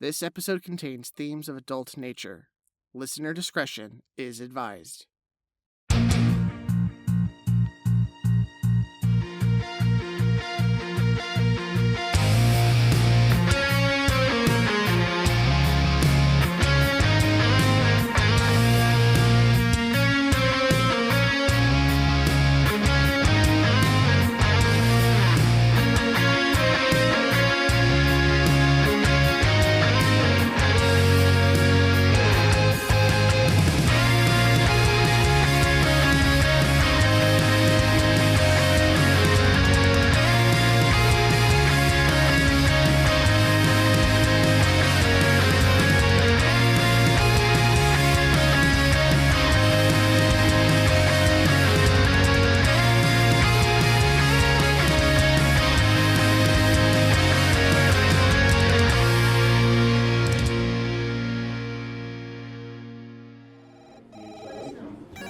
This episode contains themes of adult nature. Listener discretion is advised.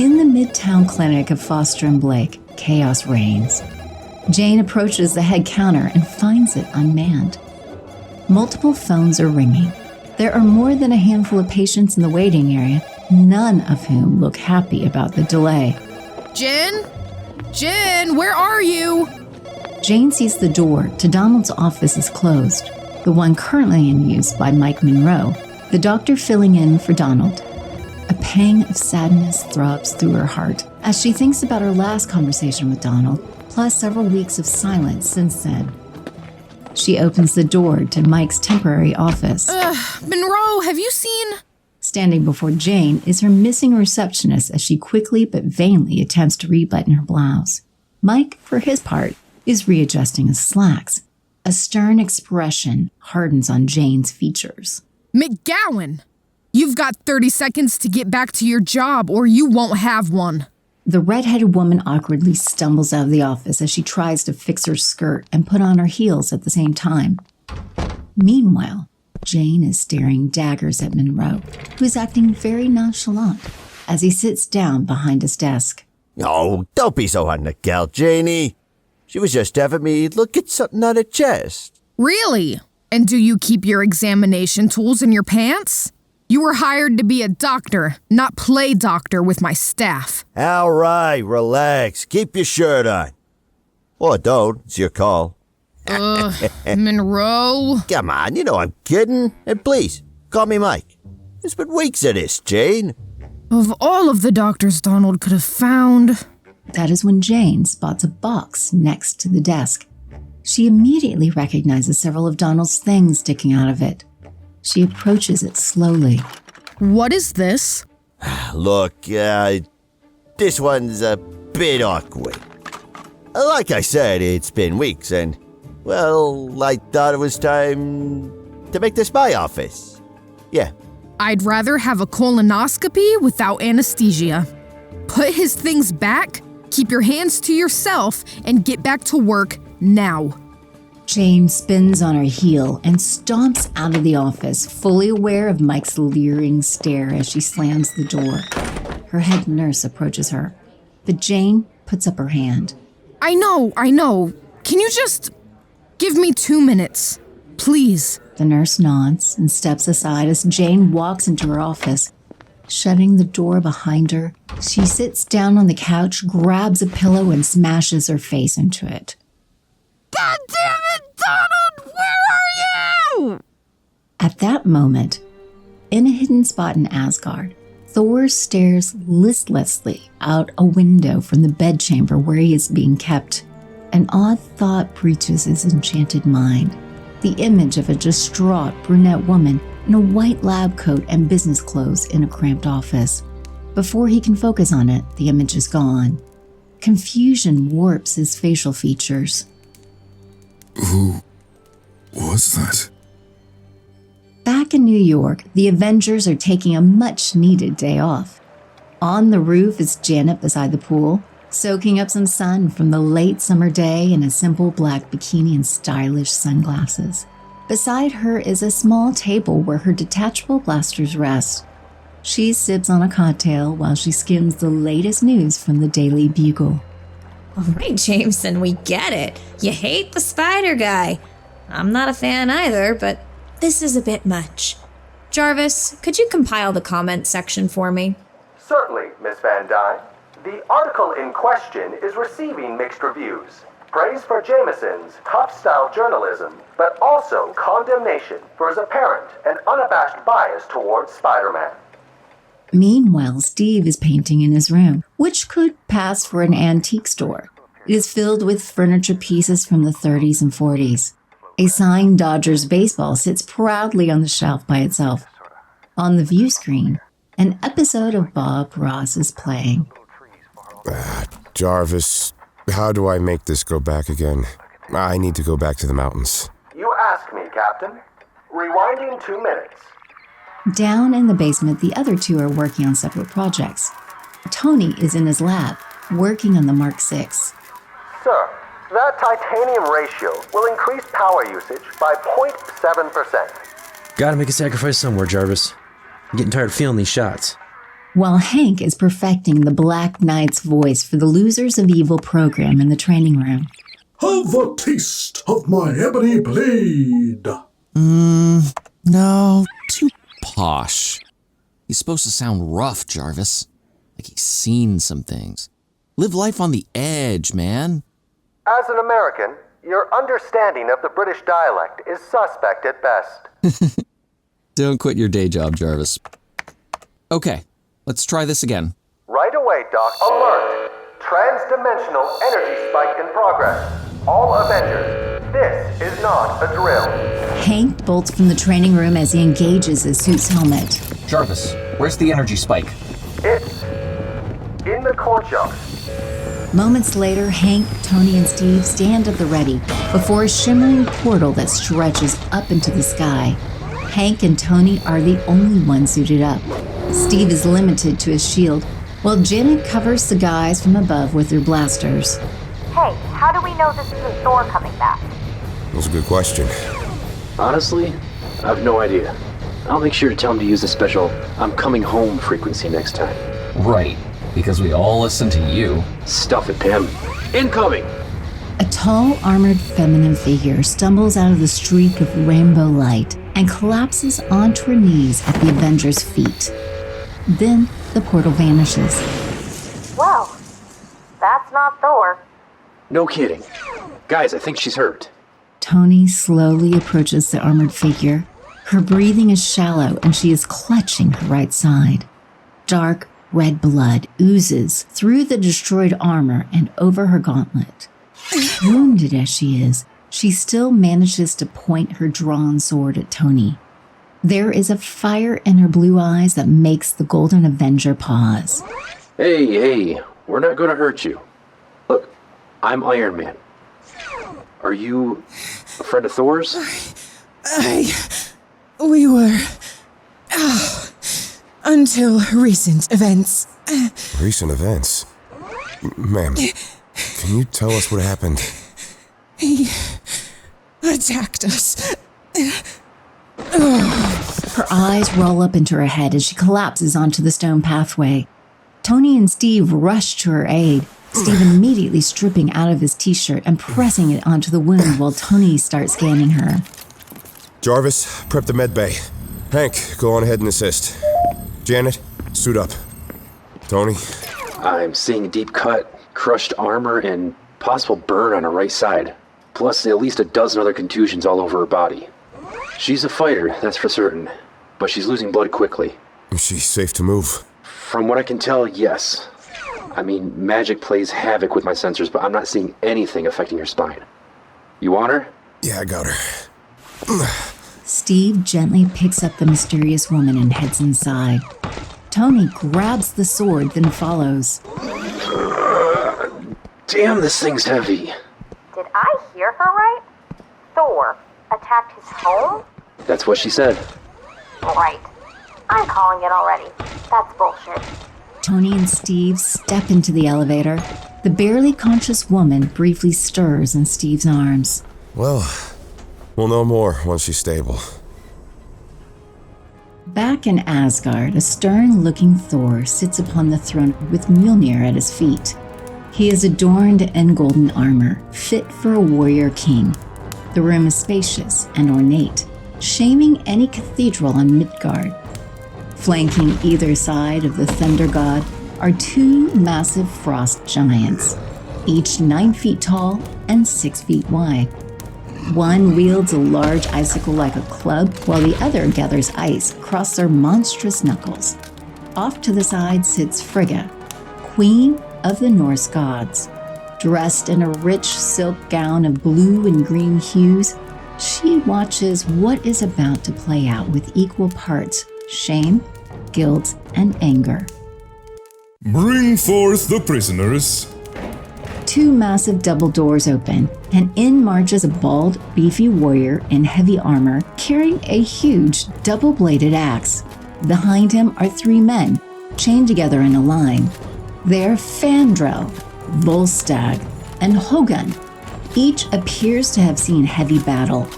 In the Midtown clinic of Foster & Blake, chaos reigns. Jane approaches the head counter and finds it unmanned. Multiple phones are ringing. There are more than a handful of patients in the waiting area, none of whom look happy about the delay. Jen? Jen, where are you? Jane sees the door to Donald's office is closed, the one currently in use by Mike Monroe, the doctor filling in for Donald. A pang of sadness throbs through her heart as she thinks about her last conversation with Donald, plus several weeks of silence since then. She opens the door to Mike's temporary office. Monroe, have you seen? Standing before Jane is her missing receptionist as she quickly but vainly attempts to rebutton her blouse. Mike, for his part, is readjusting his slacks. A stern expression hardens on Jane's features. McGowan! You've got 30 seconds to get back to your job or you won't have one. The red-headed woman awkwardly stumbles out of the office as she tries to fix her skirt and put on her heels at the same time. Meanwhile, Jane is staring daggers at Monroe, who is acting very nonchalant as he sits down behind his desk. Oh, don't be so on the gal, Janie. She was just having me look at something on her chest. Really? And do you keep your examination tools in your pants? You were hired to be a doctor, not play doctor with my staff. All right, relax. Keep your shirt on. Or don't. It's your call. Monroe. Come on, you know I'm kidding. And please, call me Mike. It's been weeks of this, Jane. Of all of the doctors Donald could have found. That is when Jane spots a box next to the desk. She immediately recognizes several of Donald's things sticking out of it. She approaches it slowly. What is this? Look, this one's a bit awkward. Like I said, it's been weeks and, well, I thought it was time to make this my office. Yeah. I'd rather have a colonoscopy without anesthesia. Put his things back, keep your hands to yourself, and get back to work now. Jane spins on her heel and stomps out of the office, fully aware of Mike's leering stare as she slams the door. Her head nurse approaches her, but Jane puts up her hand. I know. Can you just give me 2 minutes, please? The nurse nods and steps aside as Jane walks into her office. Shutting the door behind her, she sits down on the couch, grabs a pillow, and smashes her face into it. God damn it, Donald! Where are you? At that moment, in a hidden spot in Asgard, Thor stares listlessly out a window from the bedchamber where he is being kept. An odd thought breaches his enchanted mind. The image of a distraught brunette woman in a white lab coat and business clothes in a cramped office. Before he can focus on it, the image is gone. Confusion warps his facial features. Who was that? Back in New York, the Avengers are taking a much-needed day off. On the roof is Janet beside the pool, soaking up some sun from the late summer day in a simple black bikini and stylish sunglasses. Beside her is a small table where her detachable blasters rest. She sips on a cocktail while she skims the latest news from the Daily Bugle. All right, Jameson, we get it. You hate the spider guy. I'm not a fan either, but This is a bit much. Jarvis, could you compile the comments section for me? Certainly, Miss Van Dyne. The article in question is receiving mixed reviews. Praise for Jameson's tough-style journalism, but also condemnation for his apparent and unabashed bias towards Spider-Man. Meanwhile, Steve is painting in his room, which could pass for an antique store. It is filled with furniture pieces from the 30s and 40s. A signed Dodgers baseball sits proudly on the shelf by itself. On the view screen, an episode of Bob Ross is playing. Jarvis, how do I make this go back again? I need to go back to the mountains. You ask me, Captain. Rewinding 2 minutes. Down in the basement, the other two are working on separate projects. Tony is in his lab, working on the Mark 6. Sir, that titanium ratio will increase power usage by 0.7%. Gotta make a sacrifice somewhere, Jarvis. I'm getting tired of feeling these shots. While Hank is perfecting the Black Knight's voice for the Losers of Evil program in the training room. Have a taste of my ebony blade. No, too posh. He's supposed to sound rough, Jarvis. Like he's seen some things. Live life on the edge, man. As an American, your understanding of the British dialect is suspect at best. Don't quit your day job, Jarvis. Okay, let's try this again. Right away, Doc. Alert! Trans-dimensional energy spike in progress. All Avengers, this is not a drill. Hank bolts from the training room as he engages his suit's helmet. Jarvis, where's the energy spike? It's in the courtyard. Moments later, Hank, Tony, and Steve stand at the ready before a shimmering portal that stretches up into the sky. Hank and Tony are the only ones suited up. Steve is limited to his shield, while Janet covers the guys from above with their blasters. Hey, how do we know this isn't Thor coming back? That's a good question. Honestly, I have no idea. I'll make sure to tell him to use the special "I'm coming home" frequency next time. Right, because we all listen to you. Stuff it, Pam. Incoming! A tall, armored feminine figure stumbles out of the streak of rainbow light and collapses onto her knees at the Avengers' feet. Then the portal vanishes. Well, that's not Thor. No kidding. Guys, I think she's hurt. Tony slowly approaches the armored figure. Her breathing is shallow and she is clutching her right side. Dark red blood oozes through the destroyed armor and over her gauntlet. Wounded as she is, she still manages to point her drawn sword at Tony. There is a fire in her blue eyes that makes the Golden Avenger pause. Hey, we're not gonna hurt you. Look, I'm Iron Man. Are you a friend of Thor's? We were... until recent events. Recent events? Ma'am, can you tell us what happened? He attacked us. Her eyes roll up into her head as she collapses onto the stone pathway. Tony and Steve rush to her aid, Steve immediately stripping out of his t-shirt and pressing it onto the wound while Tony starts scanning her. Jarvis, prep the med bay. Hank, go on ahead and assist. Janet, suit up. Tony? I'm seeing a deep cut, crushed armor, and possible burn on her right side. Plus at least a dozen other contusions all over her body. She's a fighter, that's for certain. But she's losing blood quickly. Is she safe to move? From what I can tell, yes. I mean, magic plays havoc with my sensors, but I'm not seeing anything affecting her spine. You want her? Yeah, I got her. Steve gently picks up the mysterious woman and heads inside. Tony grabs the sword, then follows. Damn, this thing's heavy. Did I hear her right? Thor attacked his home? That's what she said. Right. I'm calling it already. That's bullshit. Tony and Steve step into the elevator. The barely conscious woman briefly stirs in Steve's arms. Well, we'll know more once she's stable. Back in Asgard, a stern-looking Thor sits upon the throne with Mjolnir at his feet. He is adorned in golden armor, fit for a warrior king. The room is spacious and ornate. shaming any cathedral on Midgard. Flanking either side of the thunder god are two massive frost giants, each 9 feet tall and 6 feet wide. One wields a large icicle like a club, while the other gathers ice across their monstrous knuckles. Off to the side sits Frigga, queen of the Norse gods. Dressed in a rich silk gown of blue and green hues, she watches what is about to play out with equal parts shame, guilt, and anger. Bring forth the prisoners. Two massive double doors open, and in marches a bald, beefy warrior in heavy armor carrying a huge, double-bladed axe. Behind him are 3 men, chained together in a line. They're Fandrel, Volstagg, and Hogun. Each appears to have seen heavy battle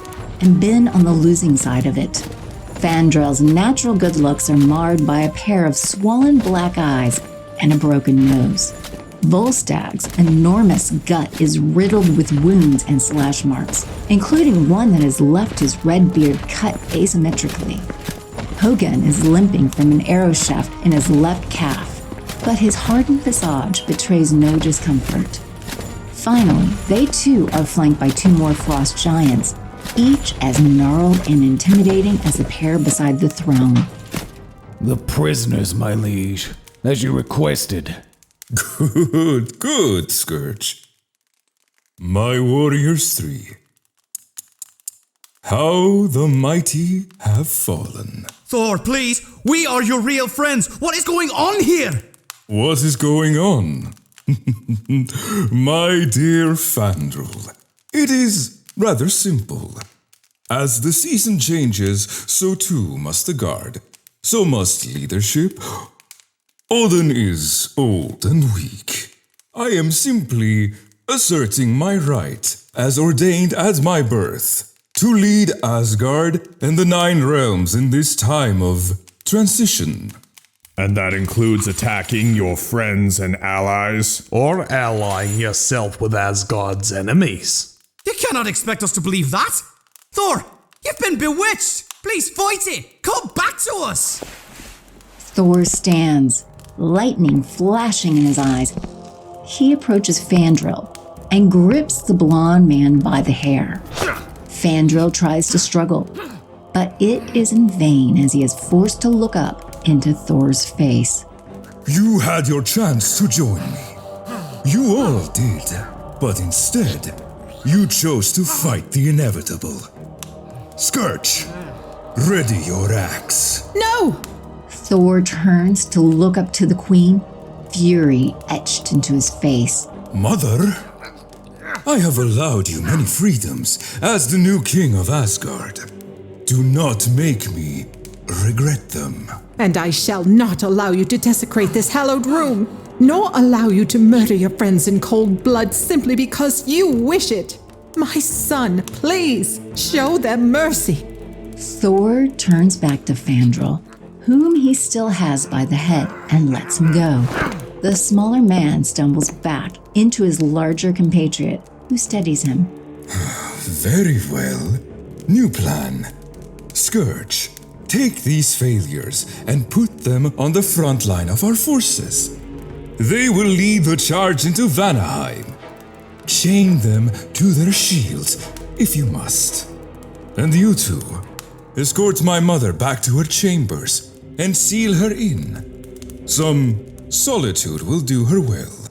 and been on the losing side of it. Fandrel's natural good looks are marred by a pair of swollen black eyes and a broken nose. Volstagg's enormous gut is riddled with wounds and slash marks, including one that has left his red beard cut asymmetrically. Hogun is limping from an arrow shaft in his left calf, but his hardened visage betrays no discomfort. Finally, they too are flanked by 2 more frost giants, each as gnarled and intimidating as the pair beside the throne. The prisoners, my liege, as you requested. Good, Scourge. My warriors 3. How the mighty have fallen. Thor, please, we are your real friends. What is going on here? What is going on? My dear Fandrel, it is rather simple. As the season changes, so too must the guard. So must leadership. Odin is old and weak. I am simply asserting my right, as ordained at my birth, to lead Asgard and the 9 realms in this time of transition. And that includes attacking your friends and allies? Or allying yourself with Asgard's enemies. You cannot expect us to believe that! Thor, you've been bewitched! Please fight it! Come back to us! Thor stands, lightning flashing in his eyes. He approaches Fandrel and grips the blonde man by the hair. Fandrel tries to struggle, but it is in vain as he is forced to look up into Thor's face. You had your chance to join me. You all did, but instead, you chose to fight the inevitable. Scourge, ready your axe. No! Thor turns to look up to the queen, fury etched into his face. Mother, I have allowed you many freedoms as the new king of Asgard. Do not make me regret them. And I shall not allow you to desecrate this hallowed room, nor allow you to murder your friends in cold blood simply because you wish it. My son, please, show them mercy. Thor turns back to Fandrel, whom he still has by the head, and lets him go. The smaller man stumbles back into his larger compatriot, who steadies him. Very well. New plan. Scourge, take these failures and put them on the front line of our forces. They will lead the charge into Vanaheim. Chain them to their shields, if you must. And you two, escort my mother back to her chambers and seal her in. Some solitude will do her well.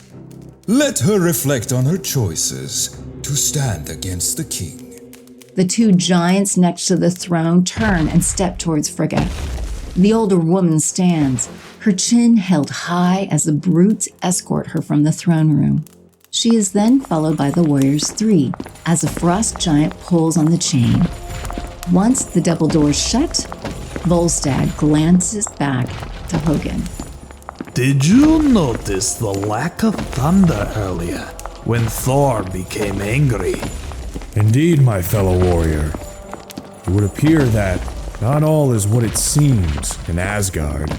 Let her reflect on her choices to stand against the king. The 2 giants next to the throne turn and step towards Frigga. The older woman stands, her chin held high as the brutes escort her from the throne room. She is then followed by the warriors 3 as a frost giant pulls on the chain. Once the double doors shut, Volstagg glances back to Hogun. Did you notice the lack of thunder earlier when Thor became angry? Indeed, my fellow warrior. It would appear that not all is what it seems in Asgard.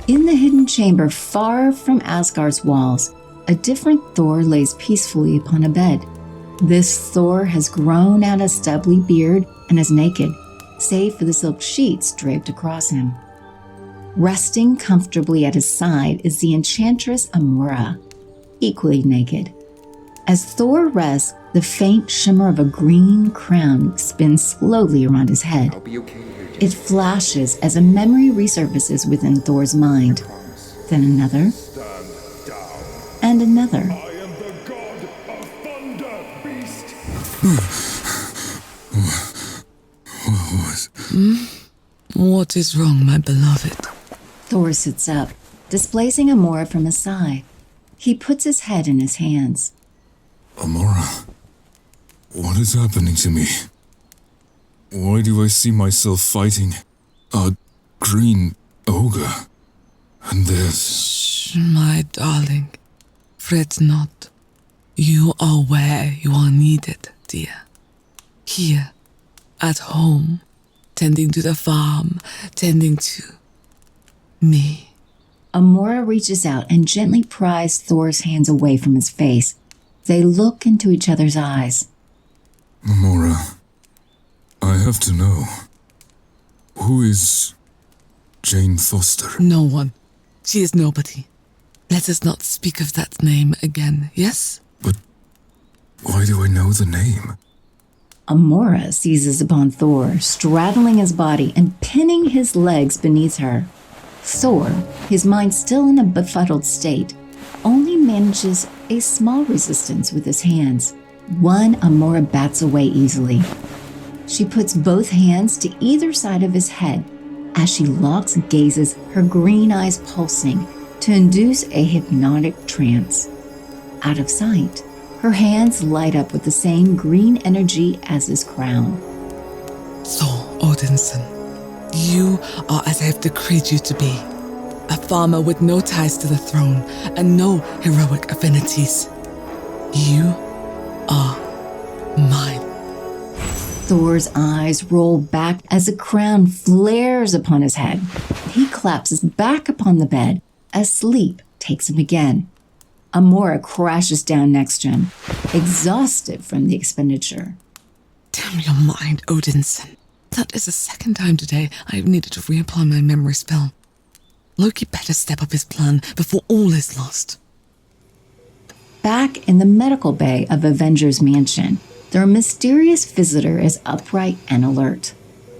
In the hidden chamber far from Asgard's walls, a different Thor lays peacefully upon a bed. This Thor has grown out a stubbly beard and is naked, save for the silk sheets draped across him. Resting comfortably at his side is the Enchantress Amora, equally naked. As Thor rests, the faint shimmer of a green crown spins slowly around his head. It flashes as a memory resurfaces within Thor's mind. Then another. And another. What is wrong, my beloved? Thor sits up, displacing Amora from his side. He puts his head in his hands. Amora, what is happening to me? Why do I see myself fighting a green ogre? And there's... Shh, my darling. Fret not. You are where you are needed, dear. Here, at home, tending to the farm, tending to me. Amora reaches out and gently pries Thor's hands away from his face. They look into each other's eyes. Amora, I have to know. Who is Jane Foster? No one. She is nobody. Let us not speak of that name again, yes? But why do I know the name? Amora seizes upon Thor, straddling his body and pinning his legs beneath her. Thor, his mind still in a befuddled state, only manages a small resistance with his hands. One Amora bats away easily. She puts both hands to either side of his head as she locks gazes, her green eyes pulsing to induce a hypnotic trance. Out of sight, her hands light up with the same green energy as his crown. Thor Odinson, you are as I have decreed you to be. A farmer with no ties to the throne and no heroic affinities. You are mine. Thor's eyes roll back as a crown flares upon his head. He collapses back upon the bed as sleep takes him again. Amora crashes down next to him, exhausted from the expenditure. Damn your mind, Odinson. That is the second time today I have needed to reapply my memory spell. Loki better step up his plan before all is lost. Back in the medical bay of Avengers Mansion, their mysterious visitor is upright and alert.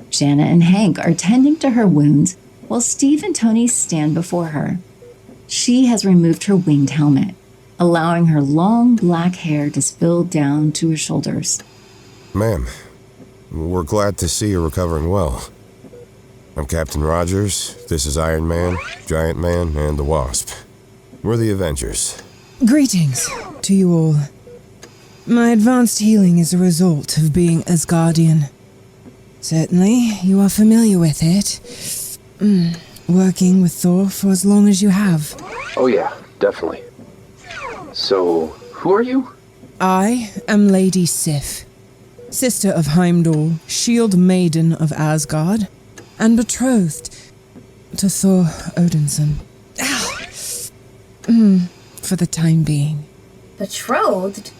Janet and Hank are tending to her wounds while Steve and Tony stand before her. She has removed her winged helmet, allowing her long black hair to spill down to her shoulders. Ma'am, we're glad to see you're recovering well. I'm Captain Rogers, this is Iron Man, Giant Man, and the Wasp. We're the Avengers. Greetings to you all. My advanced healing is a result of being Asgardian. Certainly, you are familiar with it. Working with Thor for as long as you have. Oh yeah, definitely. So, who are you? I am Lady Sif, sister of Heimdall, shield maiden of Asgard, and betrothed to Thor Odinson. For the time being. Betrothed?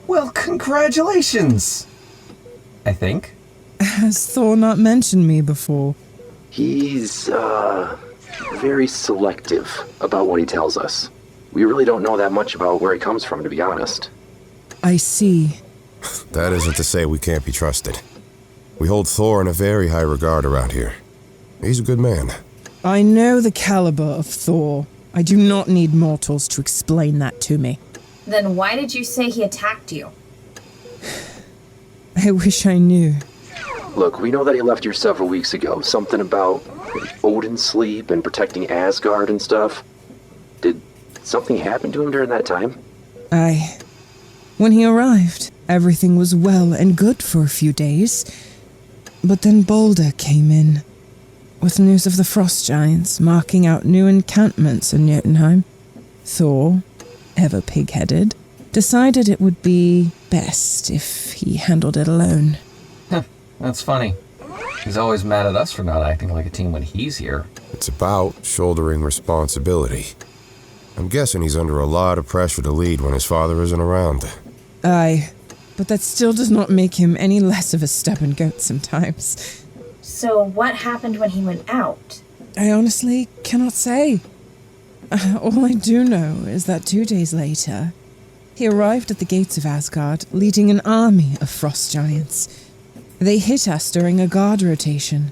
Well, congratulations! I think. Has Thor not mentioned me before? He's, very selective about what he tells us. We really don't know that much about where he comes from, to be honest. I see. That isn't to say we can't be trusted. We hold Thor in a very high regard around here. He's a good man. I know the caliber of Thor. I do not need mortals to explain that to me. Then why did you say he attacked you? I wish I knew. Look, we know that he left here several weeks ago. Something about Odin's sleep and protecting Asgard and stuff. Did something happen to him during that time? When he arrived, everything was well and good for a few days. But then Balder came in, with news of the frost giants marking out new encampments in Jotunheim. Thor, ever pig-headed, decided it would be best if he handled it alone. That's funny. He's always mad at us for not acting like a team when he's here. It's about shouldering responsibility. I'm guessing he's under a lot of pressure to lead when his father isn't around. Aye, but that still does not make him any less of a stubborn goat sometimes. So what happened when he went out? I honestly cannot say. All I do know is that 2 days later, he arrived at the gates of Asgard, leading an army of frost giants. They hit us during a guard rotation.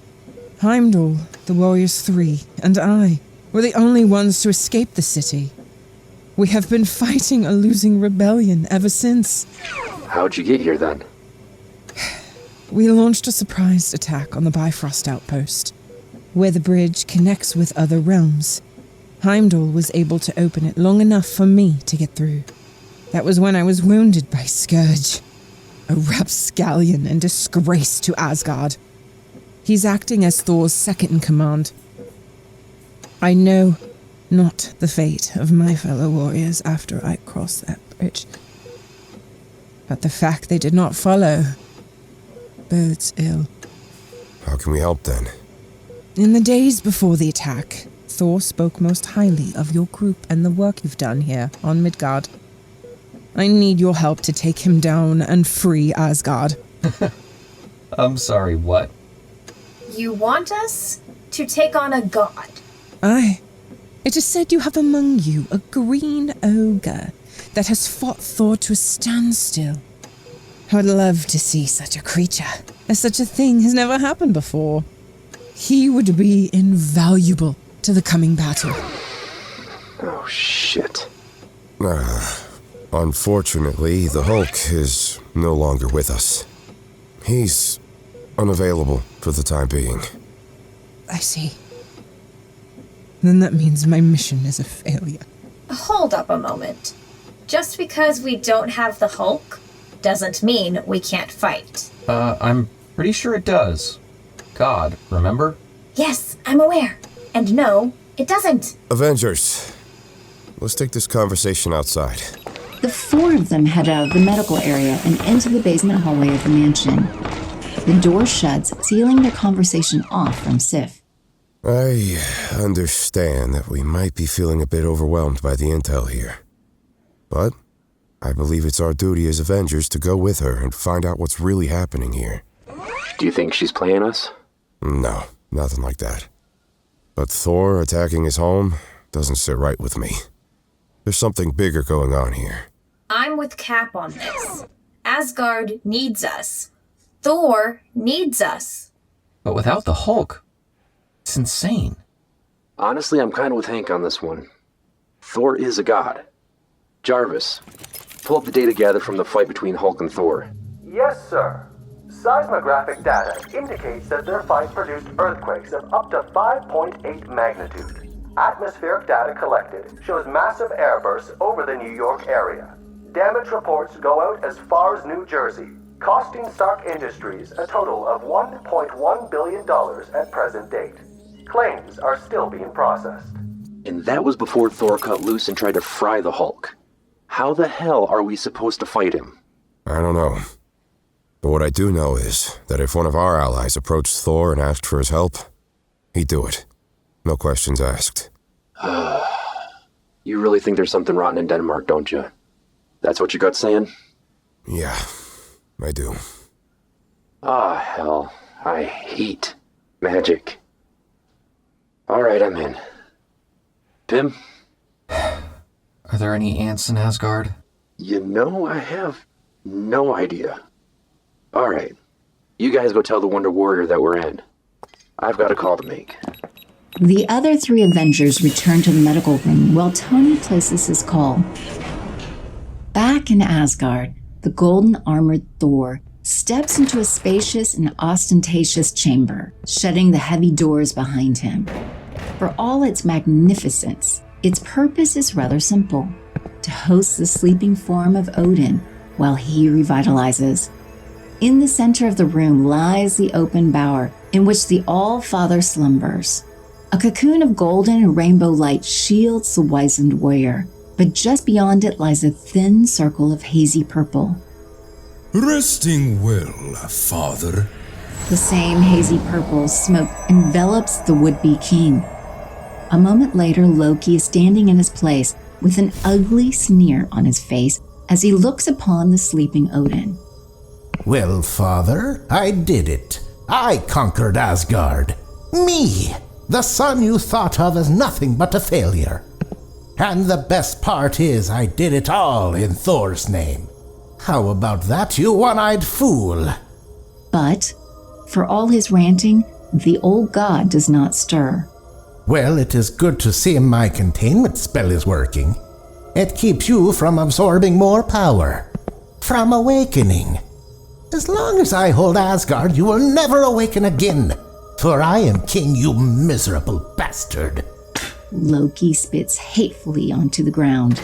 Heimdall, the Warriors 3, and I were the only ones to escape the city. We have been fighting a losing rebellion ever since. How'd you get here then? We launched a surprise attack on the Bifrost outpost, where the bridge connects with other realms. Heimdall was able to open it long enough for me to get through. That was when I was wounded by Scourge, a rapscallion and disgrace to Asgard. He's acting as Thor's second-in-command. I know not the fate of my fellow warriors after I crossed that bridge, but the fact they did not follow bodes ill. How can we help then? In the days before the attack, Thor spoke most highly of your group and the work you've done here on Midgard. I need your help to take him down and free Asgard. I'm sorry, what? You want us to take on a god? Aye. It is said you have among you a green ogre that has fought Thor to a standstill. I would love to see such a creature, as such a thing has never happened before. He would be invaluable to the coming battle. Oh, shit. Unfortunately, the Hulk is no longer with us. He's unavailable for the time being. I see. Then that means my mission is a failure. Hold up a moment. Just because we don't have the Hulk doesn't mean we can't fight. I'm pretty sure it does. God, remember? Yes, I'm aware. And no, it doesn't. Avengers, let's take this conversation outside. The four of them head out of the medical area and into the basement hallway of the mansion. The door shuts, sealing their conversation off from Sif. I understand that we might be feeling a bit overwhelmed by the intel here. But I believe it's our duty as Avengers to go with her and find out what's really happening here. Do you think she's playing us? No, nothing like that. But Thor attacking his home doesn't sit right with me. There's something bigger going on here. I'm with Cap on this. Asgard needs us. Thor needs us. But without the Hulk, it's insane. Honestly, I'm kind of with Hank on this one. Thor is a god. Jarvis, pull up the data gathered from the fight between Hulk and Thor. Yes, sir. Seismographic data indicates that their fight produced earthquakes of up to 5.8 magnitude. Atmospheric data collected shows massive airbursts over the New York area. Damage reports go out as far as New Jersey, costing Stark Industries a total of $1.1 billion at present date. Claims are still being processed. And that was before Thor cut loose and tried to fry the Hulk. How the hell are we supposed to fight him? I don't know. But what I do know is that if one of our allies approached Thor and asked for his help, he'd do it. No questions asked. You really think there's something rotten in Denmark, don't you? That's what your gut's saying? Yeah, I do. Ah, hell. I hate magic. Alright, I'm in. Pim? Are there any ants in Asgard? You know, I have no idea. Alright. You guys go tell the Wonder Warrior that we're in. I've got a call to make. The other three Avengers return to the medical room while Tony places his call. Back in Asgard, the golden-armored Thor steps into a spacious and ostentatious chamber, shutting the heavy doors behind him. For all its magnificence, its purpose is rather simple: to host the sleeping form of Odin while he revitalizes. In the center of the room lies the open bower in which the All-Father slumbers. A cocoon of golden and rainbow light shields the wizened warrior, but just beyond it lies a thin circle of hazy purple. Resting well, Father. The same hazy purple smoke envelops the would-be king. A moment later, Loki is standing in his place with an ugly sneer on his face as he looks upon the sleeping Odin. Well, Father, I did it. I conquered Asgard. Me, the son you thought of as nothing but a failure. And the best part is I did it all in Thor's name. How about that, you one-eyed fool? But, for all his ranting, the old god does not stir. Well, it is good to see my containment spell is working. It keeps you from absorbing more power. From awakening. As long as I hold Asgard, you will never awaken again. For I am king, you miserable bastard. Loki spits hatefully onto the ground.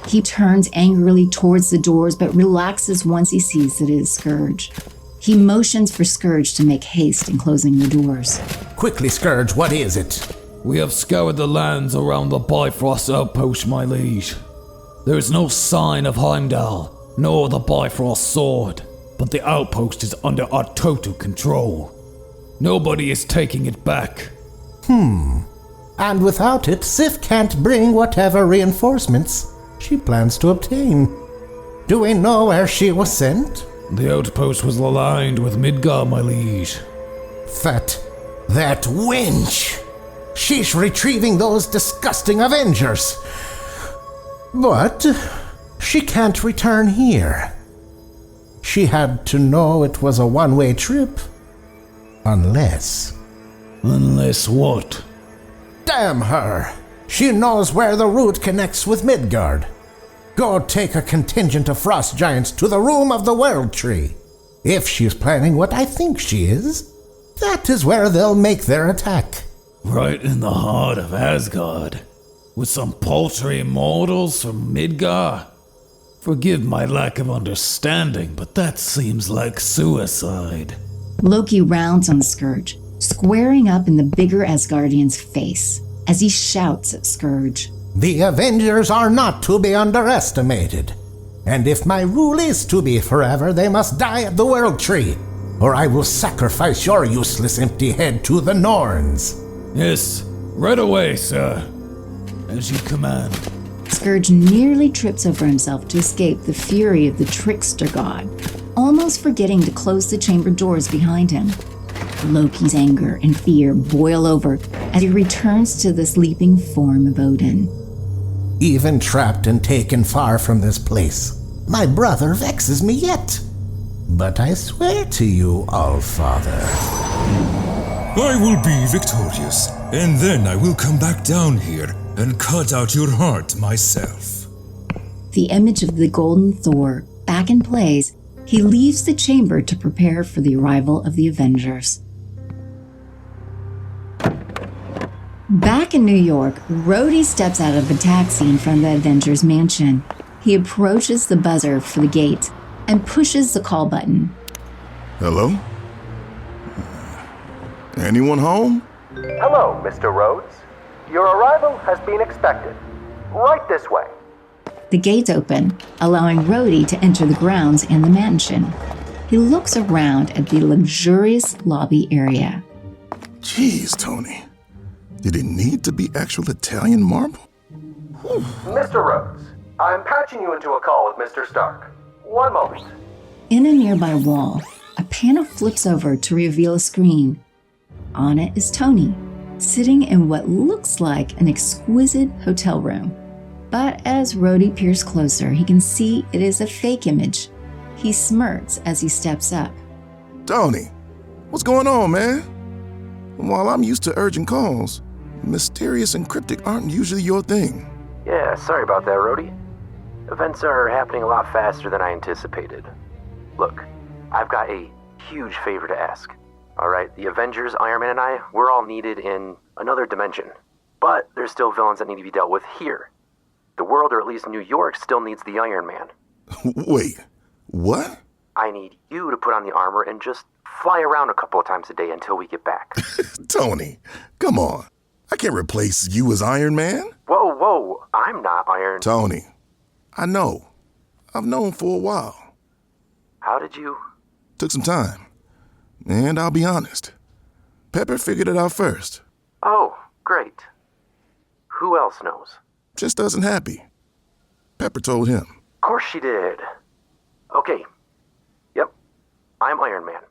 He turns angrily towards the doors, but relaxes once he sees that it is Scourge. He motions for Scourge to make haste in closing the doors. Quickly, Scourge, what is it? We have scoured the lands around the Bifrost outpost, my liege. There is no sign of Heimdall, nor the Bifrost sword, but the outpost is under our total control. Nobody is taking it back. And without it, Sif can't bring whatever reinforcements she plans to obtain. Do we know where she was sent? The outpost was aligned with Midgard, my liege. That wench! She's retrieving those disgusting Avengers. But she can't return here. She had to know it was a one-way trip. Unless what? Damn her! She knows where the route connects with Midgard. Go take a contingent of frost giants to the room of the World Tree. If she's planning what I think she is, that is where they'll make their attack. Right in the heart of Asgard, with some paltry mortals from Midgard. Forgive my lack of understanding, but that seems like suicide. Loki rounds on Scourge, squaring up in the bigger Asgardian's face as he shouts at Scourge. The Avengers are not to be underestimated. And if my rule is to be forever, they must die at the World Tree, or I will sacrifice your useless empty head to the Norns. Yes, right away, sir. As you command. Scourge nearly trips over himself to escape the fury of the trickster god, almost forgetting to close the chamber doors behind him. Loki's anger and fear boil over as he returns to the sleeping form of Odin. Even trapped and taken far from this place, my brother vexes me yet. But I swear to you, All-Father, I will be victorious, and then I will come back down here and cut out your heart myself. The image of the golden Thor back in place, he leaves the chamber to prepare for the arrival of the Avengers. Back in New York, Rhodey steps out of a taxi in front of the Avengers mansion. He approaches the buzzer for the gate and pushes the call button. Hello? Anyone home? Hello, Mr. Rhodes. Your arrival has been expected. Right this way. The gates open, allowing Rhodey to enter the grounds and the mansion. He looks around at the luxurious lobby area. Jeez, Tony. Did it need to be actual Italian marble? Mr. Rhodes, I'm patching you into a call with Mr. Stark. One moment. In a nearby wall, a panel flips over to reveal a screen. On it is Tony, sitting in what looks like an exquisite hotel room. But as Rhodey peers closer, he can see it is a fake image. He smirks as he steps up. Tony, what's going on, man? While I'm used to urgent calls, mysterious and cryptic aren't usually your thing. Yeah, sorry about that, Rhodey. Events are happening a lot faster than I anticipated. Look, I've got a huge favor to ask. Alright, the Avengers, Iron Man and I, we're all needed in another dimension. But there's still villains that need to be dealt with here. The world, or at least New York, still needs the Iron Man. Wait, what? I need you to put on the armor and just fly around a couple of times a day until we get back. Tony, come on. I can't replace you as Iron Man. Whoa, I'm not Iron... Tony, I know. I've known for a while. How did you... Took some time. And I'll be honest. Pepper figured it out first. Oh, great. Who else knows? Just wasn't happy. Pepper told him. Of course she did. Okay. Yep. I'm Iron Man.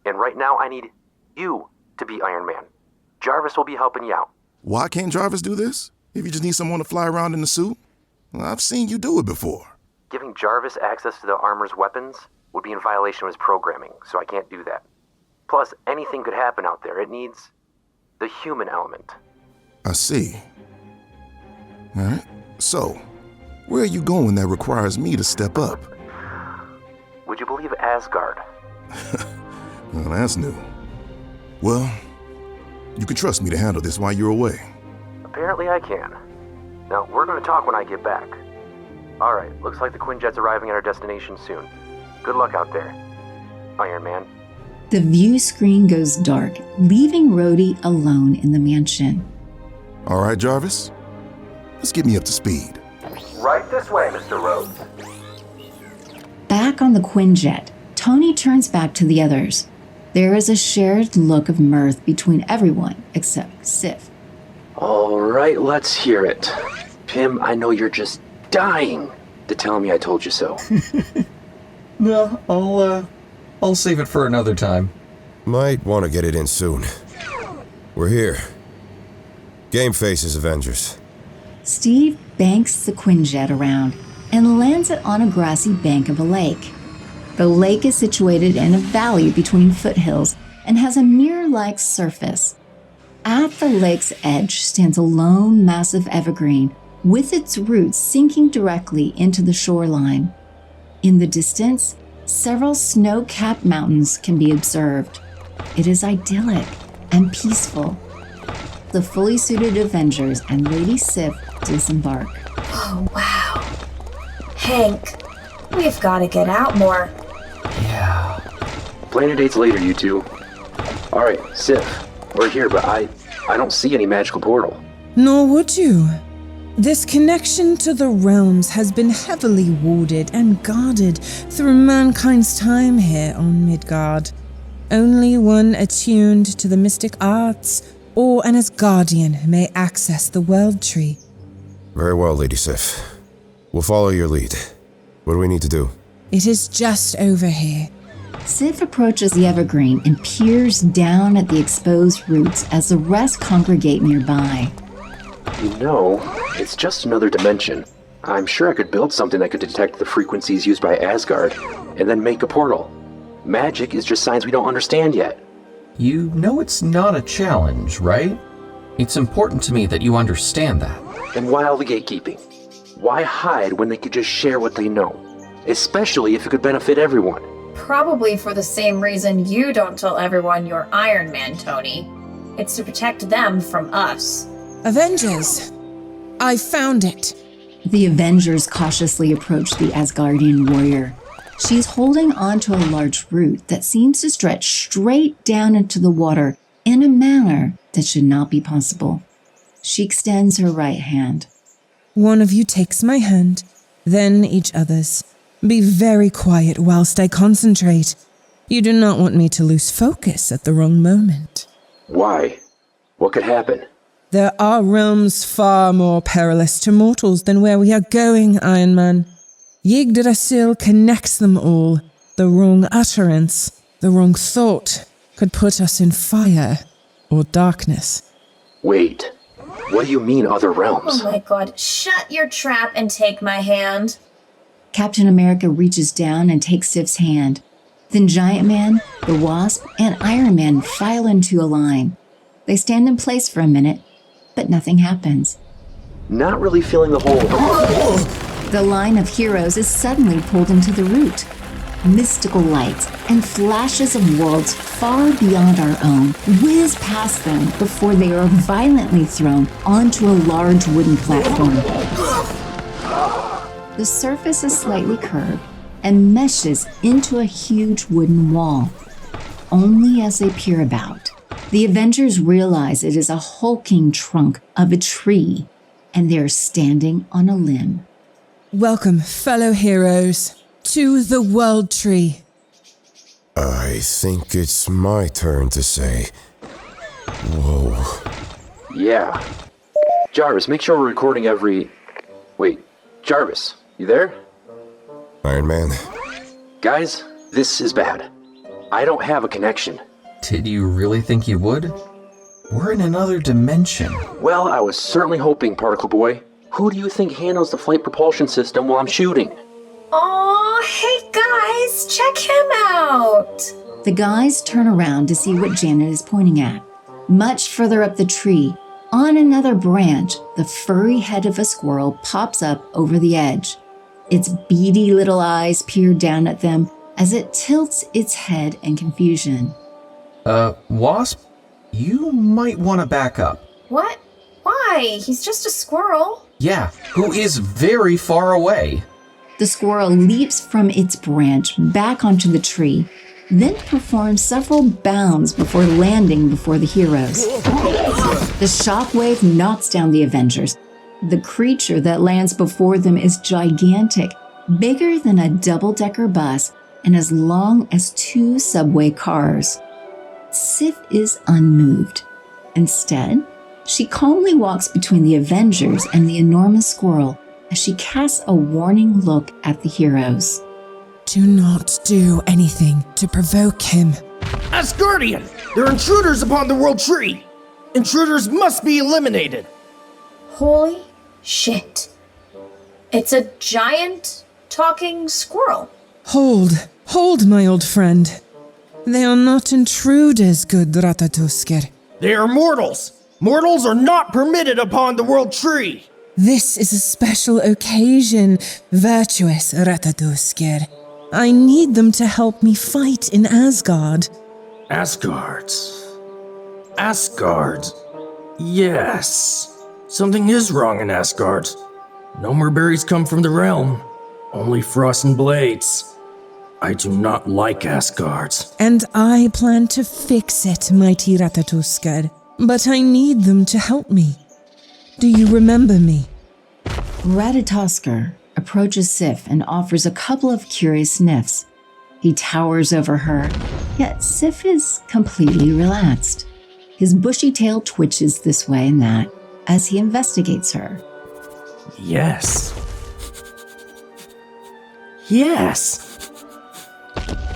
And right now I need you to be Iron Man. Jarvis will be helping you out. Why can't Jarvis do this? If you just need someone to fly around in the suit? Well, I've seen you do it before. Giving Jarvis access to the armor's weapons would be in violation of his programming, so I can't do that. Plus, anything could happen out there. It needs the human element. I see. Alright, so, where are you going that requires me to step up? Would you believe Asgard? Well, that's new. Well, you can trust me to handle this while you're away. Apparently I can. Now, we're going to talk when I get back. Alright, looks like the Quinjet's arriving at our destination soon. Good luck out there, Iron Man. The view screen goes dark, leaving Rhodey alone in the mansion. Alright, Jarvis. Let's get me up to speed. Right this way, Mr. Rhodes. Back on the Quinjet, Tony turns back to the others. There is a shared look of mirth between everyone except Sif. All right, let's hear it. Pim, I know you're just dying to tell me I told you so. No, I'll save it for another time. Might want to get it in soon. We're here. Game faces, Avengers. Steve banks the Quinjet around and lands it on a grassy bank of a lake. The lake is situated in a valley between foothills and has a mirror-like surface. At the lake's edge stands a lone, massive evergreen with its roots sinking directly into the shoreline. In the distance, several snow-capped mountains can be observed. It is idyllic and peaceful. The fully suited Avengers and Lady Sif disembark. Oh, wow. Hank, we've got to get out more. Yeah. Plan your dates later, you two. Alright, Sif, we're here, but I don't see any magical portal. Nor would you. This connection to the realms has been heavily warded and guarded through mankind's time here on Midgard. Only one attuned to the mystic arts or an Asgardian may access the World Tree. Very well, Lady Sif. We'll follow your lead. What do we need to do? It is just over here. Sif approaches the evergreen and peers down at the exposed roots as the rest congregate nearby. You know, it's just another dimension. I'm sure I could build something that could detect the frequencies used by Asgard, and then make a portal. Magic is just science we don't understand yet. You know it's not a challenge, right? It's important to me that you understand that. Then why all the gatekeeping? Why hide when they could just share what they know? Especially if it could benefit everyone. Probably for the same reason you don't tell everyone you're Iron Man, Tony. It's to protect them from us. Avengers! I found it! The Avengers cautiously approach the Asgardian warrior. She is holding onto a large root that seems to stretch straight down into the water in a manner that should not be possible. She extends her right hand. One of you takes my hand, then each other's. Be very quiet whilst I concentrate. You do not want me to lose focus at the wrong moment. Why? What could happen? There are realms far more perilous to mortals than where we are going, Iron Man. Yggdrasil connects them all. The wrong utterance, the wrong thought, could put us in fire or darkness. Wait, what do you mean other realms? Oh my god, shut your trap and take my hand. Captain America reaches down and takes Sif's hand. Then Giant Man, the Wasp, and Iron Man file into a line. They stand in place for a minute, but nothing happens. Not really feeling the whole... The line of heroes is suddenly pulled into the root. Mystical lights and flashes of worlds far beyond our own whiz past them before they are violently thrown onto a large wooden platform. The surface is slightly curved and meshes into a huge wooden wall. Only as they peer about, the Avengers realize it is a hulking trunk of a tree, and they're standing on a limb. Welcome, fellow heroes, to the World Tree. I think it's my turn to say, whoa. Yeah. Jarvis, make sure we're recording every... Wait, Jarvis, you there? Iron Man. Guys, this is bad. I don't have a connection. Did you really think you would? We're in another dimension. Well, I was certainly hoping, Particle Boy. Who do you think handles the flight propulsion system while I'm shooting? Aw, hey guys, check him out! The guys turn around to see what Janet is pointing at. Much further up the tree, on another branch, the furry head of a squirrel pops up over the edge. Its beady little eyes peer down at them as it tilts its head in confusion. Wasp, you might want to back up. What? Why? He's just a squirrel. Yeah, who is very far away. The squirrel leaps from its branch back onto the tree, then performs several bounds before landing before the heroes. The shockwave knocks down the Avengers. The creature that lands before them is gigantic, bigger than a double-decker bus and as long as 2 subway cars. Sif is unmoved. Instead, she calmly walks between the Avengers and the enormous squirrel as she casts a warning look at the heroes. Do not do anything to provoke him. Asgardian! They're intruders upon the world tree! Intruders must be eliminated! Holy shit. It's a giant talking squirrel. Hold, my old friend. They are not intruders, good Ratatoskir. They are mortals! Mortals are not permitted upon the world tree! This is a special occasion, virtuous Ratatoskir. I need them to help me fight in Asgard. Asgard. Yes. Something is wrong in Asgard. No more berries come from the realm. Only frost and blades. I do not like Asgard. And I plan to fix it, mighty Ratatoskir. But I need them to help me. Do you remember me? Ratatoskir approaches Sif and offers a couple of curious sniffs. He towers over her, yet Sif is completely relaxed. His bushy tail twitches this way and that as he investigates her. Yes.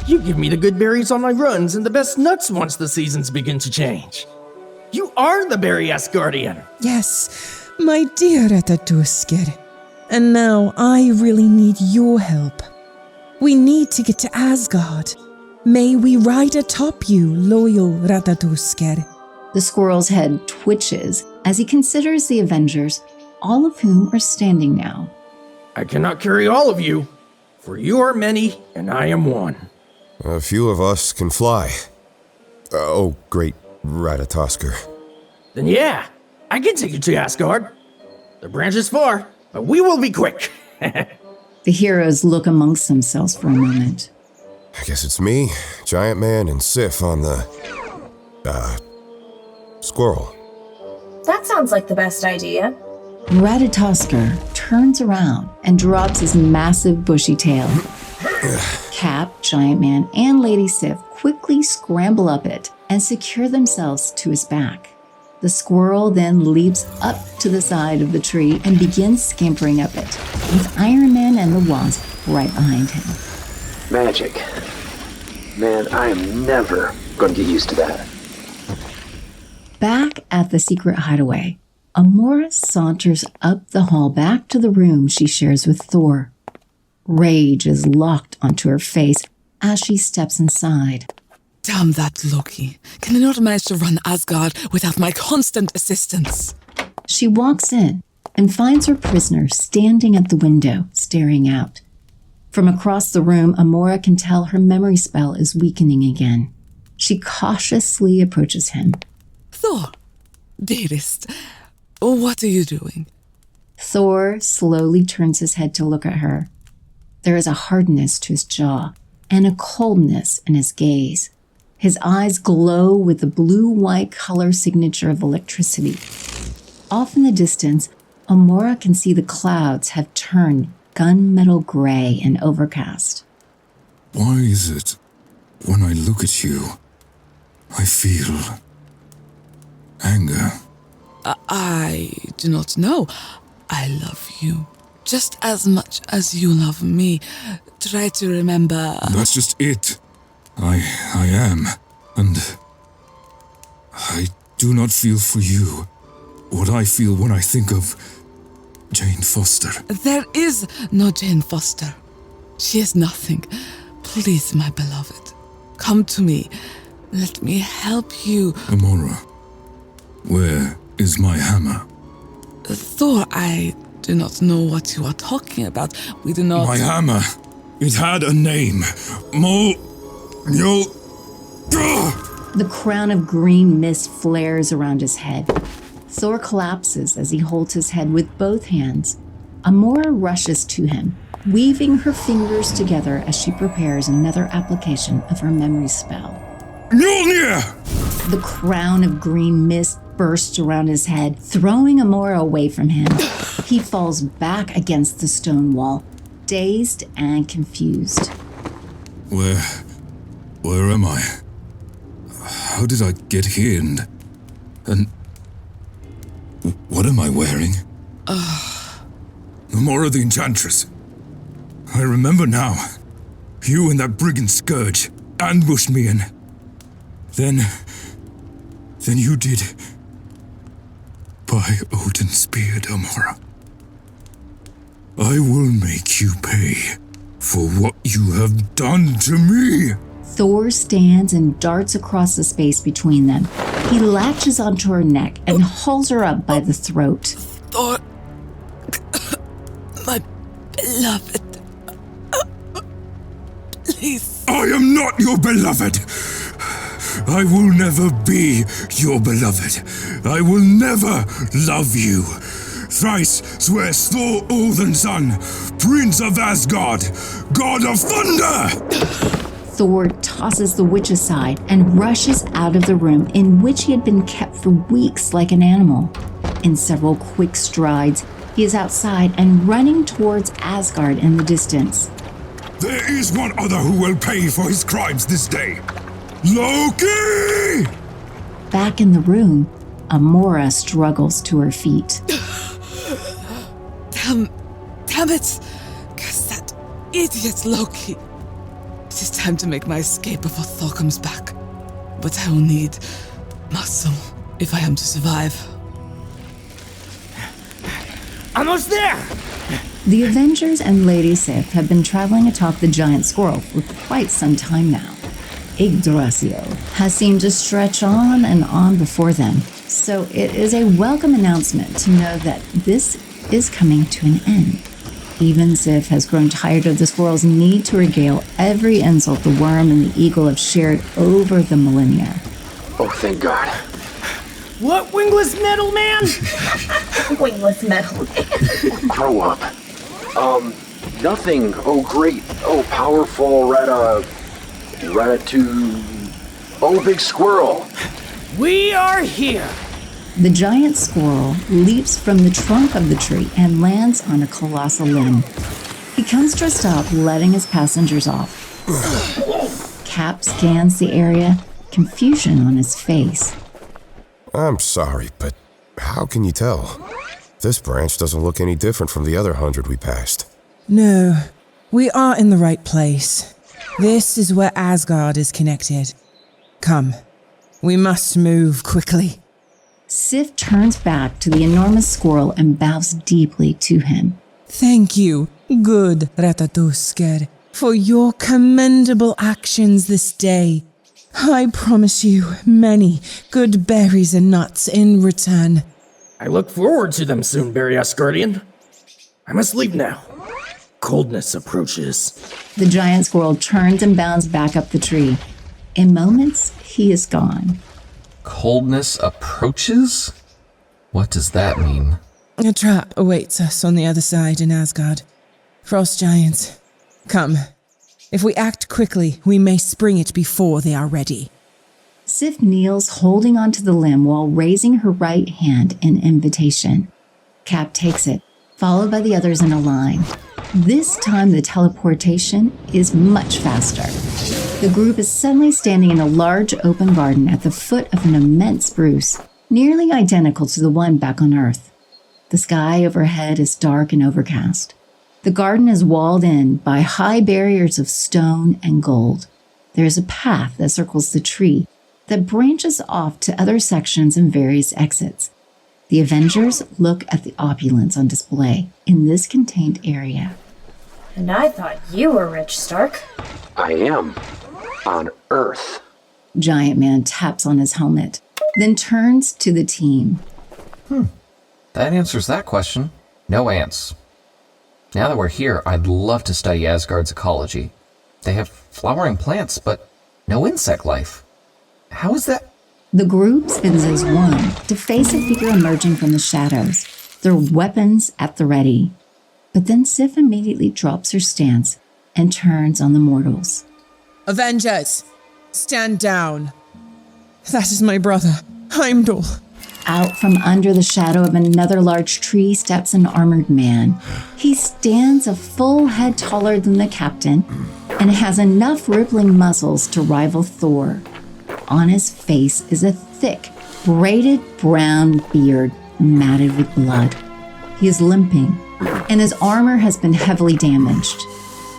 You give me the good berries on my runs and the best nuts once the seasons begin to change. You are the berry Asgardian. Yes, my dear Ratatoskir. And now I really need your help. We need to get to Asgard. May we ride atop you, loyal Ratatoskir. The squirrel's head twitches as he considers the Avengers, all of whom are standing now. I cannot carry all of you, for you are many and I am one. A few of us can fly. Oh, great Ratatoskir. Then yeah, I can take you to Asgard. The branch is far, but we will be quick. The heroes look amongst themselves for a moment. I guess it's me, Giant Man, and Sif on the... squirrel. That sounds like the best idea. Ratatoskir turns around and drops his massive bushy tail. Cap, Giant Man, and Lady Sif quickly scramble up it and secure themselves to his back. The squirrel then leaps up to the side of the tree and begins scampering up it, with Iron Man and the Wasp right behind him. Magic. Man, I am never going to get used to that. Back at the secret hideaway, Amora saunters up the hall back to the room she shares with Thor. Rage is locked onto her face as she steps inside. Damn that Loki. Can I not manage to run Asgard without my constant assistance? She walks in and finds her prisoner standing at the window, staring out. From across the room, Amora can tell her memory spell is weakening again. She cautiously approaches him. Thor, dearest, what are you doing? Thor slowly turns his head to look at her. There is a hardness to his jaw and a coldness in his gaze. His eyes glow with the blue-white color signature of electricity. Off in the distance, Amora can see the clouds have turned gunmetal gray and overcast. Why is it, when I look at you, I feel anger? I do not know. I love you just as much as you love me. Try to remember. That's just it. I am, and I do not feel for you what I feel when I think of Jane Foster. There is no Jane Foster. She is nothing. Please, my beloved, come to me. Let me help you. Amora, where is my hammer? Thor, I do not know what you are talking about. We do not... My hammer! It had a name. The crown of green mist flares around his head. Thor collapses as he holds his head with both hands. Amora rushes to him, weaving her fingers together as she prepares another application of her memory spell. Mjolnir! The crown of green mist bursts around his head, throwing Amora away from him. He falls back against the stone wall, dazed and confused. Where am I? How did I get here and what am I wearing? Amora the Enchantress. I remember now. You and that brigand Scourge ambushed me and then you did. By Odin's spear, Amora. I will make you pay for what you have done to me. Thor stands and darts across the space between them. He latches onto her neck and hauls her up by the throat. Thor, my beloved, please. I am not your beloved. I will never be your beloved. I will never love you. Thrice swears Thor Odin's son, Prince of Asgard, God of Thunder! Thor tosses the witch aside and rushes out of the room in which he had been kept for weeks like an animal. In several quick strides, he is outside and running towards Asgard in the distance. There is one other who will pay for his crimes this day. Loki! Back in the room, Amora struggles to her feet. Damn it! Curse that idiot Loki! It is time to make my escape before Thor comes back. But I will need muscle if I am to survive. Almost there! The Avengers and Lady Sif have been traveling atop the giant squirrel for quite some time now. Yggdrasil has seemed to stretch on and on before them, so it is a welcome announcement to know that this is coming to an end. Even Sif has grown tired of the squirrel's need to regale every insult the worm and the eagle have shared over the millennia. Oh, thank God. What, wingless metal man? Wingless metal man. Grow up. Nothing. Oh, great. Oh, powerful Ratatouille. Oh, big squirrel. We are here. The giant squirrel leaps from the trunk of the tree and lands on a colossal limb. He comes to a stop, letting his passengers off. Cap scans the area, confusion on his face. I'm sorry, but how can you tell? This branch doesn't look any different from the other 100 we passed. No, we are in the right place. This is where Asgard is connected. Come, we must move quickly. Sif turns back to the enormous squirrel and bows deeply to him. Thank you, good Ratatusker, for your commendable actions this day. I promise you many good berries and nuts in return. I look forward to them soon, Barry Asgardian. I must leave now. Coldness approaches. The giant squirrel turns and bounds back up the tree. In moments, he is gone. Coldness approaches? What does that mean? A trap awaits us on the other side in Asgard. Frost giants. Come. If we act quickly, we may spring it before they are ready. Sif kneels holding onto the limb while raising her right hand in invitation. Cap takes it, followed by the others in a line. This time the teleportation is much faster. The group is suddenly standing in a large open garden at the foot of an immense spruce, nearly identical to the one back on Earth. The sky overhead is dark and overcast. The garden is walled in by high barriers of stone and gold. There is a path that circles the tree that branches off to other sections and various exits. The Avengers look at the opulence on display in this contained area. And I thought you were rich, Stark. I am. On Earth. Giant Man taps on his helmet, then turns to the team. That answers that question. No ants. Now that we're here, I'd love to study Asgard's ecology. They have flowering plants, but no insect life. How is that? The group spins as one to face a figure emerging from the shadows, their weapons at the ready. But then Sif immediately drops her stance and turns on the mortals. Avengers, stand down. That is my brother, Heimdall. Out from under the shadow of another large tree steps an armored man. He stands a full head taller than the captain and has enough rippling muscles to rival Thor. On his face is a thick, braided brown beard matted with blood. He is limping, and his armor has been heavily damaged.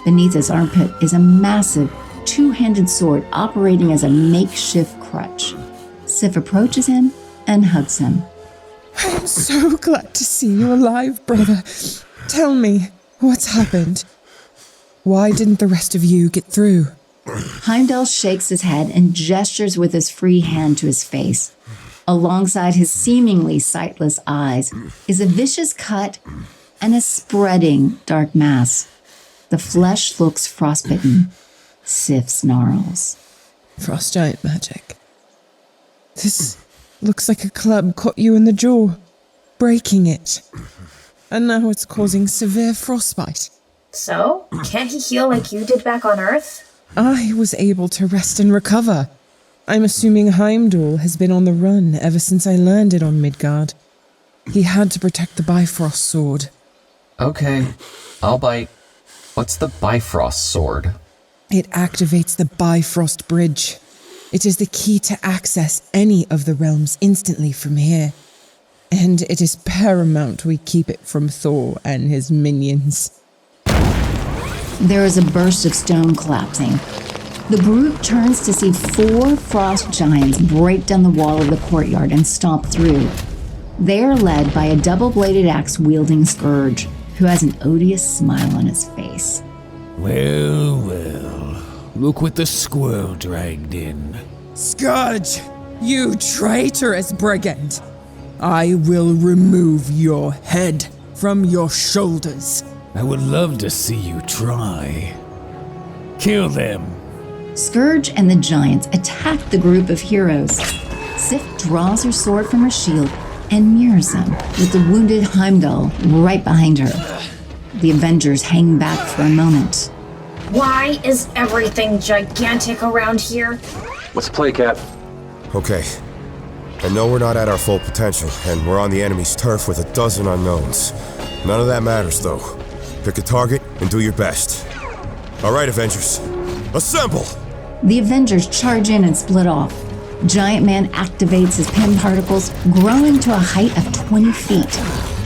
Beneath his armpit is a massive, two-handed sword operating as a makeshift crutch. Sif approaches him and hugs him. I am so glad to see you alive, brother. Tell me, what's happened? Why didn't the rest of you get through? Heimdall shakes his head and gestures with his free hand to his face. Alongside his seemingly sightless eyes is a vicious cut and a spreading dark mass. The flesh looks frostbitten. Sif snarls. Frost giant magic. This looks like a club caught you in the jaw, breaking it. And now it's causing severe frostbite. So? Can't he heal like you did back on Earth? I was able to rest and recover. I'm assuming Heimdall has been on the run ever since I landed on Midgard. He had to protect the Bifrost sword. Okay, I'll bite. What's the Bifrost sword? It activates the Bifrost Bridge. It is the key to access any of the realms instantly from here. And it is paramount we keep it from Thor and his minions. There is a burst of stone collapsing. The group turns to see 4 frost giants break down the wall of the courtyard and stomp through. They are led by a double-bladed axe-wielding Scourge, who has an odious smile on his face. Well, well. Look what the squirrel dragged in. Scourge, you traitorous brigand! I will remove your head from your shoulders. I would love to see you try. Kill them. Scourge and the giants attack the group of heroes. Sif draws her sword from her shield and mirrors them with the wounded Heimdall right behind her. The Avengers hang back for a moment. Why is everything gigantic around here? Let's play, Cap. Okay. I know we're not at our full potential, and we're on the enemy's turf with a dozen unknowns. None of that matters, though. Pick a target and do your best. All right, Avengers. Assemble! The Avengers charge in and split off. Giant Man activates his pin particles, growing to a height of 20 feet.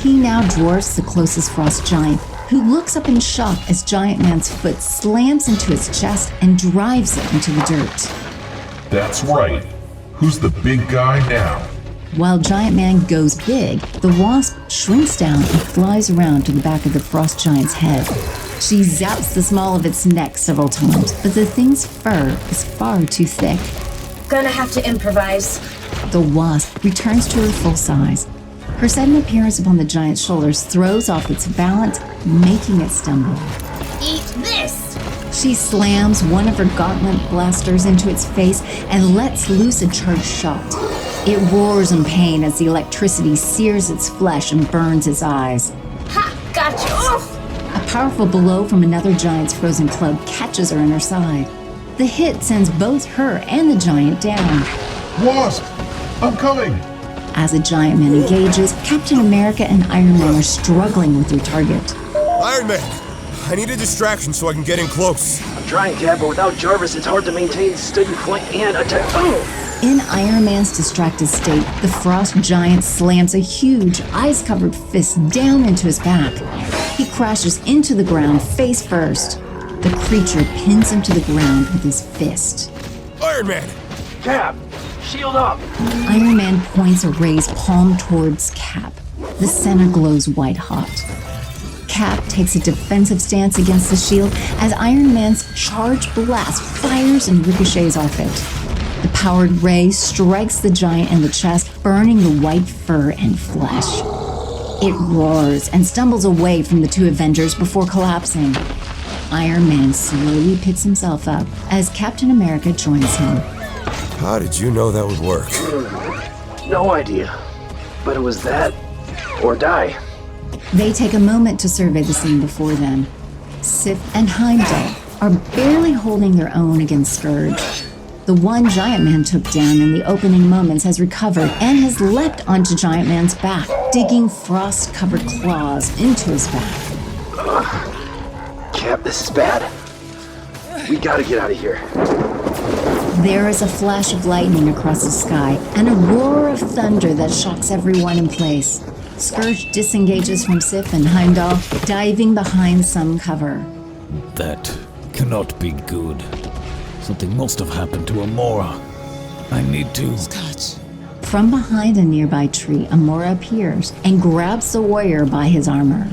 He now dwarfs the closest frost giant, who looks up in shock as Giant Man's foot slams into his chest and drives it into the dirt. That's right. Who's the big guy now? While Giant Man goes big, the wasp shrinks down and flies around to the back of the frost giant's head. She zaps the small of its neck several times, but the thing's fur is far too thick. Gonna have to improvise. The wasp returns to her full size. Her sudden appearance upon the giant's shoulders throws off its balance, making it stumble. Eat this! She slams one of her gauntlet blasters into its face and lets loose a charged shot. It roars in pain as the electricity sears its flesh and burns its eyes. Ha! Gotcha! Oof! A powerful blow from another giant's frozen club catches her in her side. The hit sends both her and the giant down. Wasp! I'm coming! As the Giant Man engages, Captain America and Iron Man are struggling with their target. Iron Man! I need a distraction so I can get in close. I'm trying, Cap, but without Jarvis, it's hard to maintain steady flight and attack. Oh! In Iron Man's distracted state, the frost giant slams a huge, ice-covered fist down into his back. He crashes into the ground face first. The creature pins him to the ground with his fist. Iron Man! Cap! Shield up! Iron Man points a raised palm towards Cap. The center glows white hot. Cap takes a defensive stance against the shield as Iron Man's charged blast fires and ricochets off it. The powered ray strikes the giant in the chest, burning the white fur and flesh. It roars and stumbles away from the two Avengers before collapsing. Iron Man slowly picks himself up as Captain America joins him. How did you know that would work? No idea. But it was that or die. They take a moment to survey the scene before them. Sif and Heimdall are barely holding their own against Scourge. The one Giant Man took down in the opening moments has recovered and has leapt onto Giant Man's back, digging frost-covered claws into his back. Cap, this is bad. We gotta get out of here. There is a flash of lightning across the sky and a roar of thunder that shocks everyone in place. Scourge disengages from Sif and Heimdall, diving behind some cover. That cannot be good. Something must have happened to Amora. I need to... Scourge. From behind a nearby tree, Amora appears and grabs the warrior by his armor.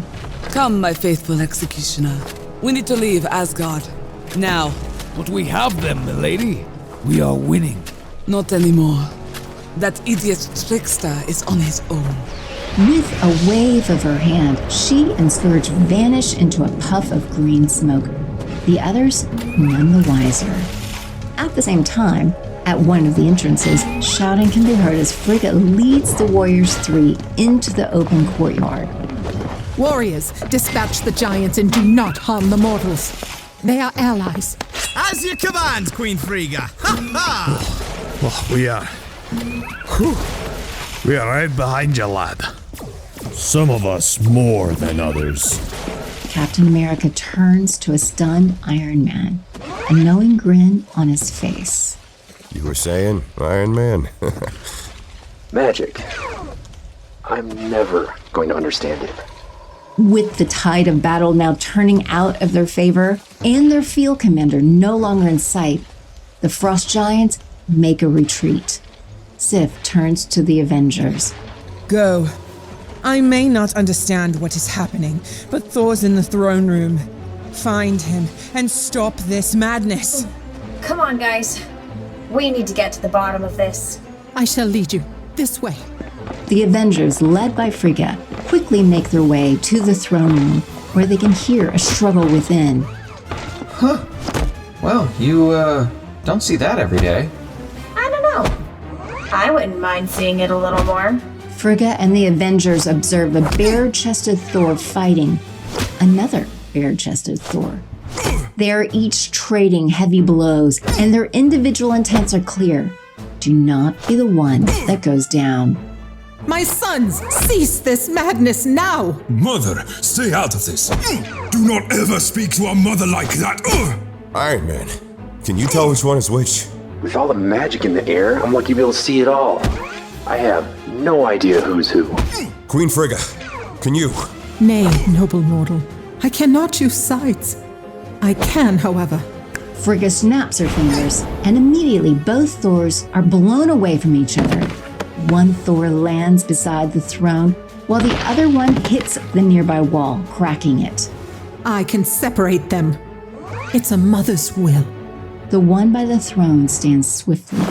Come, my faithful executioner. We need to leave Asgard. Now. But we have them, milady. We are winning. Not anymore. That idiot trickster is on his own. With a wave of her hand, she and Scourge vanish into a puff of green smoke. The others none the wiser. At the same time, at one of the entrances, shouting can be heard as Frigga leads the Warriors 3 into the open courtyard. Warriors, dispatch the giants and do not harm the mortals. They are allies. As you command, Queen Frigga. Ha ha! Well, we are right behind you, lad. Some of us more than others. Captain America turns to a stunned Iron Man, a knowing grin on his face. You were saying, Iron Man? Magic. I'm never going to understand it. With the tide of battle now turning out of their favor and their field commander no longer in sight, the Frost Giants make a retreat. Sif turns to the Avengers. Go. I may not understand what is happening, but Thor's in the throne room. Find him and stop this madness. Come on, guys. We need to get to the bottom of this. I shall lead you. This way. The Avengers, led by Frigga, quickly make their way to the throne room, where they can hear a struggle within. Huh. Well, you, don't see that every day. I don't know. I wouldn't mind seeing it a little more. Frigga and the Avengers observe a bare-chested Thor fighting another bare-chested Thor. They are each trading heavy blows, and their individual intents are clear. Do not be the one that goes down. My sons, cease this madness now! Mother, stay out of this. Do not ever speak to a mother like that. Iron Man, can you tell which one is which? With all the magic in the air, I'm lucky to be able to see it all. I have no idea who's who. Queen Frigga, can you? Nay, noble mortal. I cannot choose sides. I can, however. Frigga snaps her fingers, and immediately both Thors are blown away from each other. One Thor lands beside the throne, while the other one hits the nearby wall, cracking it. I can separate them. It's a mother's will. The one by the throne stands swiftly,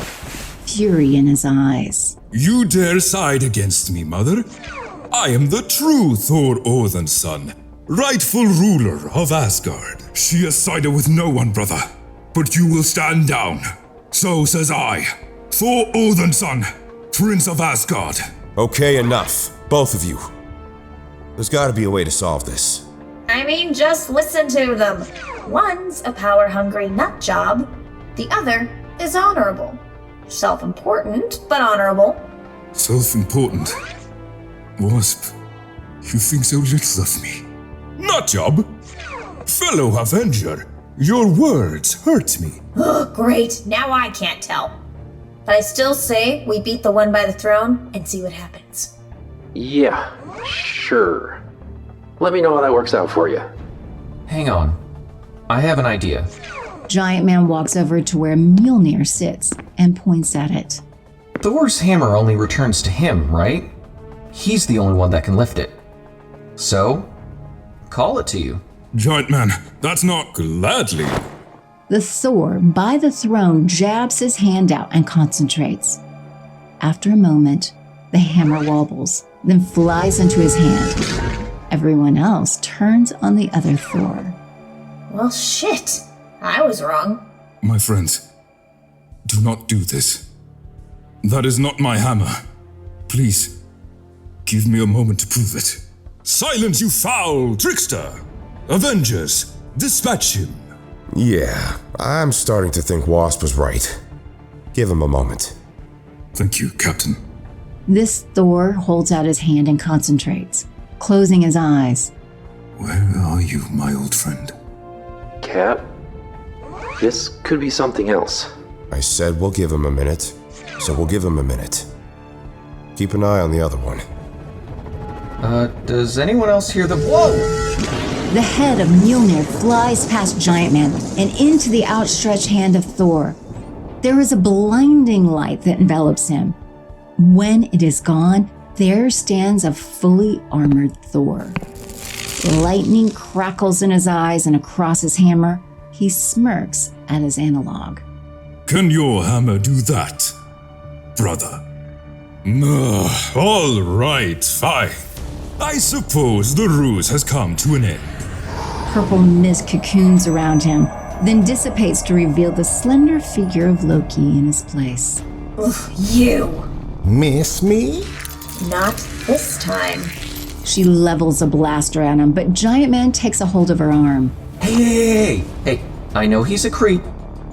fury in his eyes. You dare side against me, mother? I am the true Thor Odin's son, rightful ruler of Asgard. She has sided with no one, brother, but you will stand down. So says I, Thor Odin's son, Prince of Asgard. Okay, enough, both of you. There's gotta be a way to solve this. I mean, just listen to them. One's a power-hungry nut job. The other is honorable. Self-important, but honorable. Self-important? Wasp, you think so little of me. Nut job? Fellow Avenger, your words hurt me. Oh, great. Now I can't tell. But I still say we beat the one by the throne and see what happens. Yeah, sure. Let me know how that works out for you. Hang on. I have an idea. Giant Man walks over to where Mjolnir sits and points at it. Thor's hammer only returns to him, right? He's the only one that can lift it. So, call it to you. Giant Man, that's not gladly. The Thor by the throne jabs his hand out and concentrates. After a moment, the hammer wobbles, then flies into his hand. Everyone else turns on the other Thor. Well, shit. I was wrong. My friends, do not do this. That is not my hammer. Please, give me a moment to prove it. Silence, you foul trickster! Avengers, dispatch him! Yeah, I'm starting to think Wasp was right. Give him a moment. Thank you, Captain. This Thor holds out his hand and concentrates, closing his eyes. Where are you, my old friend? Cap, this could be something else. I said we'll give him a minute, so we'll give him a minute. Keep an eye on the other one. Does anyone else hear the— Whoa! The head of Mjolnir flies past Giant Man and into the outstretched hand of Thor. There is a blinding light that envelops him. When it is gone, there stands a fully armored Thor. Lightning crackles in his eyes and across his hammer. He smirks at his analog. Can your hammer do that, brother? All right, fine. I suppose the ruse has come to an end. Purple mist cocoons around him, then dissipates to reveal the slender figure of Loki in his place. Oof, you! Miss me? Not this time. She levels a blaster at him, but Giant Man takes a hold of her arm. Hey, I know he's a creep,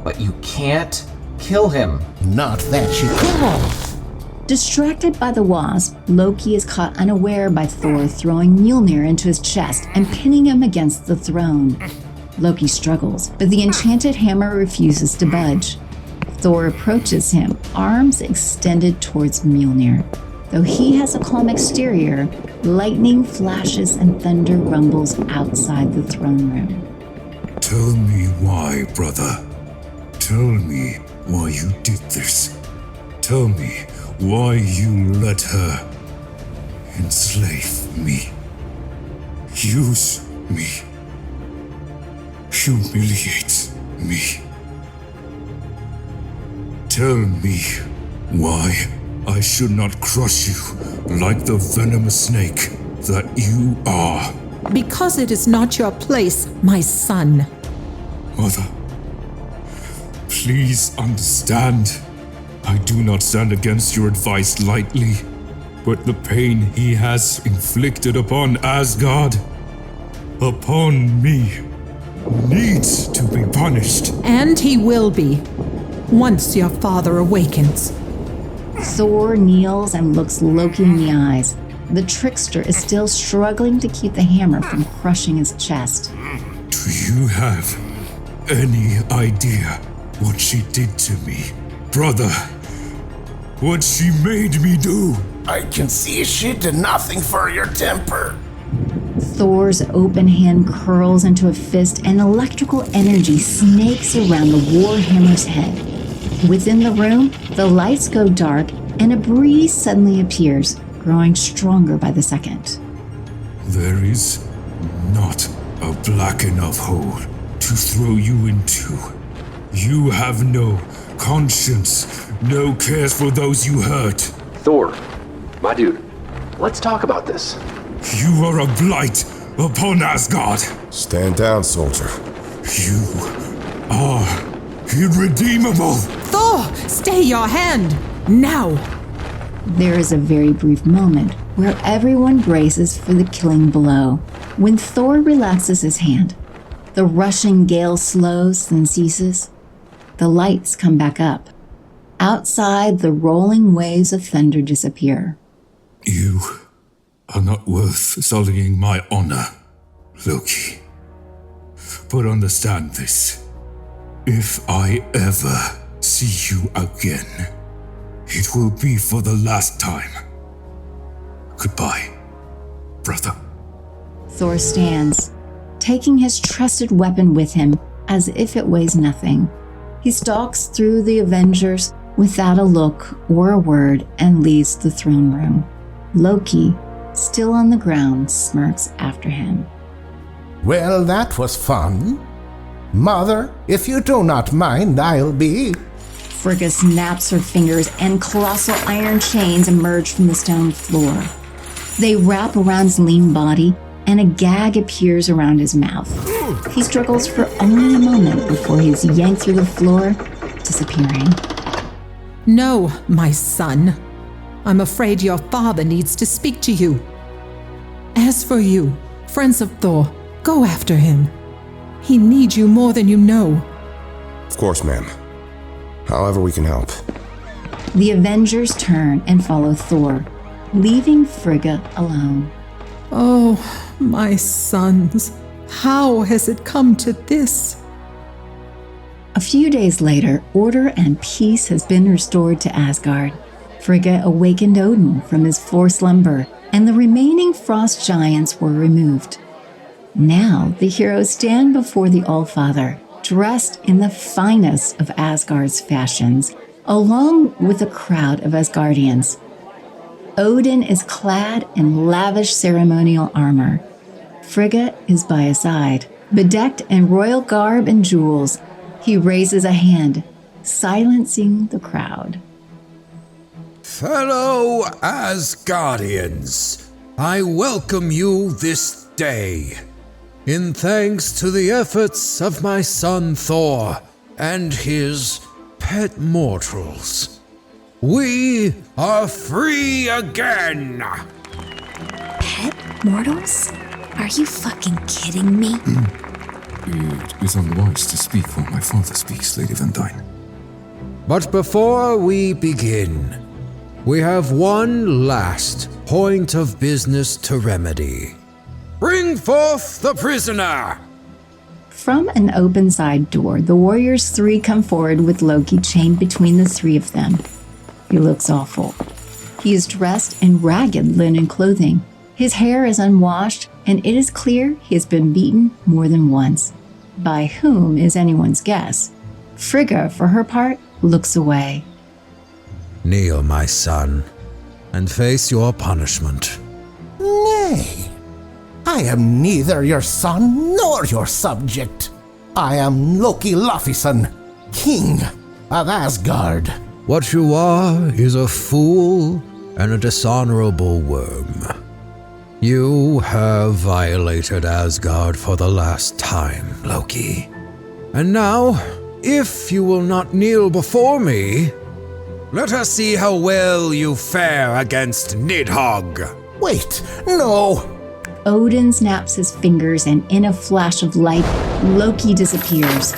but you can't kill him. Not that you can. Distracted by the wasp, Loki is caught unaware by Thor throwing Mjolnir into his chest and pinning him against the throne. Loki struggles, but the enchanted hammer refuses to budge. Thor approaches him, arms extended towards Mjolnir. Though he has a calm exterior, lightning flashes and thunder rumbles outside the throne room. Tell me why, brother. Tell me why you did this. Tell me why you let her enslave me, use me, humiliate me. Tell me why I should not crush you like the venomous snake that you are. Because it is not your place, my son. Mother, please understand. I do not stand against your advice lightly, but the pain he has inflicted upon Asgard, upon me, needs to be punished. And he will be, once your father awakens. Thor kneels and looks Loki in the eyes. The trickster is still struggling to keep the hammer from crushing his chest. Do you have any idea what she did to me, brother? What she made me do? I can see she did nothing for your temper. Thor's open hand curls into a fist and electrical energy snakes around the warhammer's head. Within the room, the lights go dark and a breeze suddenly appears, growing stronger by the second. There is not a black enough hole to throw you into. You have no conscience, no cares for those you hurt. Thor, my dude, let's talk about this. You are a blight upon Asgard. Stand down, soldier. You are irredeemable. Thor, stay your hand, now. There is a very brief moment where everyone braces for the killing blow. When Thor relaxes his hand, the rushing gale slows then ceases. The lights come back up. Outside, the rolling waves of thunder disappear. You are not worth sullying my honor, Loki. But understand this. If I ever see you again, it will be for the last time. Goodbye, brother. Thor stands, taking his trusted weapon with him, as if it weighs nothing. He stalks through the Avengers without a look or a word and leaves the throne room. Loki, still on the ground, smirks after him. Well, that was fun. Mother, if you do not mind, I'll be... Frigga snaps her fingers and colossal iron chains emerge from the stone floor. They wrap around his lean body and a gag appears around his mouth. He struggles for only a moment before he is yanked through the floor, disappearing. No, my son. I'm afraid your father needs to speak to you. As for you, friends of Thor, go after him. He needs you more than you know. Of course, ma'am. However we can help. The Avengers turn and follow Thor, leaving Frigga alone. Oh, my sons, how has it come to this? A few days later, order and peace has been restored to Asgard. Frigga awakened Odin from his forced slumber, and the remaining frost giants were removed. Now the heroes stand before the Allfather, dressed in the finest of Asgard's fashions, along with a crowd of Asgardians. Odin is clad in lavish ceremonial armor. Frigga is by his side, bedecked in royal garb and jewels. He raises a hand, silencing the crowd. Fellow Asgardians, I welcome you this day. In thanks to the efforts of my son Thor and his pet mortals, we are free again! Pet mortals? Are you fucking kidding me? It is unwise to speak while my father speaks, Lady Van Dyne. But before we begin, we have one last point of business to remedy. Bring forth the prisoner! From an open side door, the warriors three come forward with Loki chained between the three of them. He looks awful. He is dressed in ragged linen clothing. His hair is unwashed, and it is clear he has been beaten more than once. By whom is anyone's guess. Frigga, for her part, looks away. Kneel, my son, and face your punishment. Nay. I am neither your son nor your subject. I am Loki Loffison, King of Asgard. What you are is a fool and a dishonorable worm. You have violated Asgard for the last time, Loki. And now, if you will not kneel before me, let us see how well you fare against Nidhogg. Wait, no! Odin snaps his fingers, and in a flash of light, Loki disappears.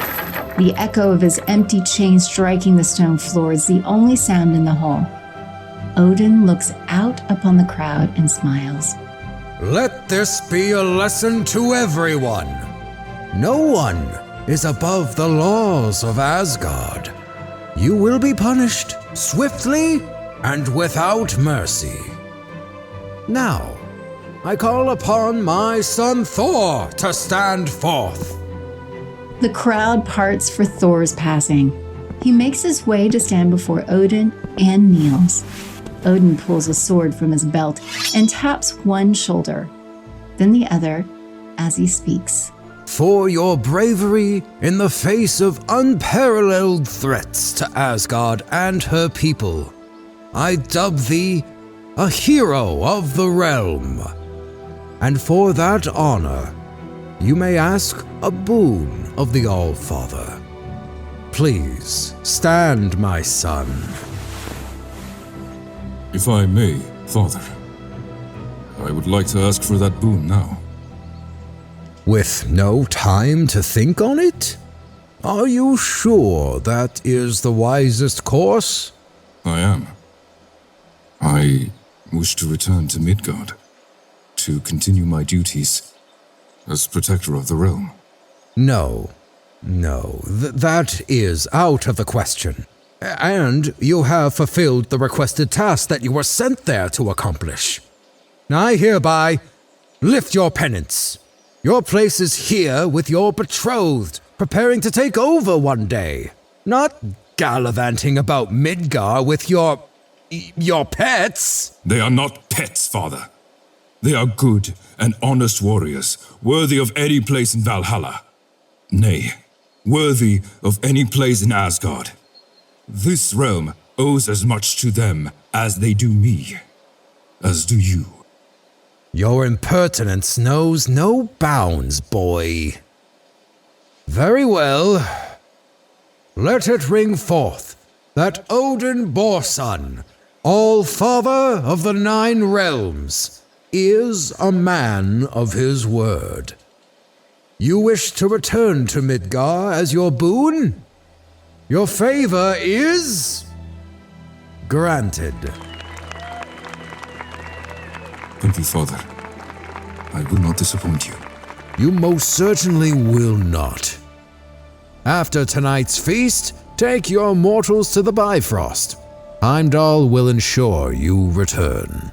The echo of his empty chain striking the stone floor is the only sound in the hall. Odin looks out upon the crowd and smiles. Let this be a lesson to everyone. No one is above the laws of Asgard. You will be punished swiftly and without mercy. Now, I call upon my son Thor to stand forth. The crowd parts for Thor's passing. He makes his way to stand before Odin and kneels. Odin pulls a sword from his belt and taps one shoulder, then the other as he speaks. For your bravery in the face of unparalleled threats to Asgard and her people, I dub thee a hero of the realm. And for that honor, you may ask a boon of the Allfather. Please stand, my son. If I may, Father, I would like to ask for that boon now. With no time to think on it? Are you sure that is the wisest course? I am. I wish to return to Midgard, to continue my duties as protector of the realm. No, that is out of the question. And you have fulfilled the requested task that you were sent there to accomplish. I hereby lift your penance. Your place is here with your betrothed, preparing to take over one day, not gallivanting about Midgar with your pets. They are not pets, Father. They are good and honest warriors, worthy of any place in Valhalla. Nay, worthy of any place in Asgard. This realm owes as much to them as they do me, as do you. Your impertinence knows no bounds, boy. Very well. Let it ring forth that Odin Borson, All-Father of the 9 realms, is a man of his word. You wish to return to Midgar as your boon? Your favor is granted. Thank you, Father. I will not disappoint you. You most certainly will not. After tonight's feast, take your mortals to the Bifrost. Heimdall will ensure you return.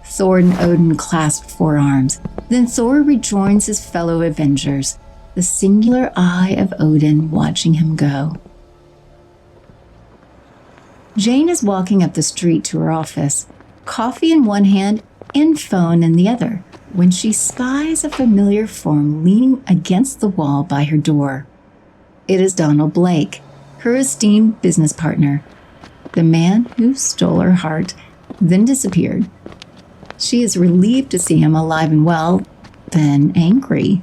Thor and Odin clasp forearms. Then Thor rejoins his fellow Avengers, the singular eye of Odin watching him go. Jane is walking up the street to her office, coffee in one hand and phone in the other, when she spies a familiar form leaning against the wall by her door. It is Donald Blake, her esteemed business partner, the man who stole her heart, then disappeared. She is relieved to see him alive and well, then angry.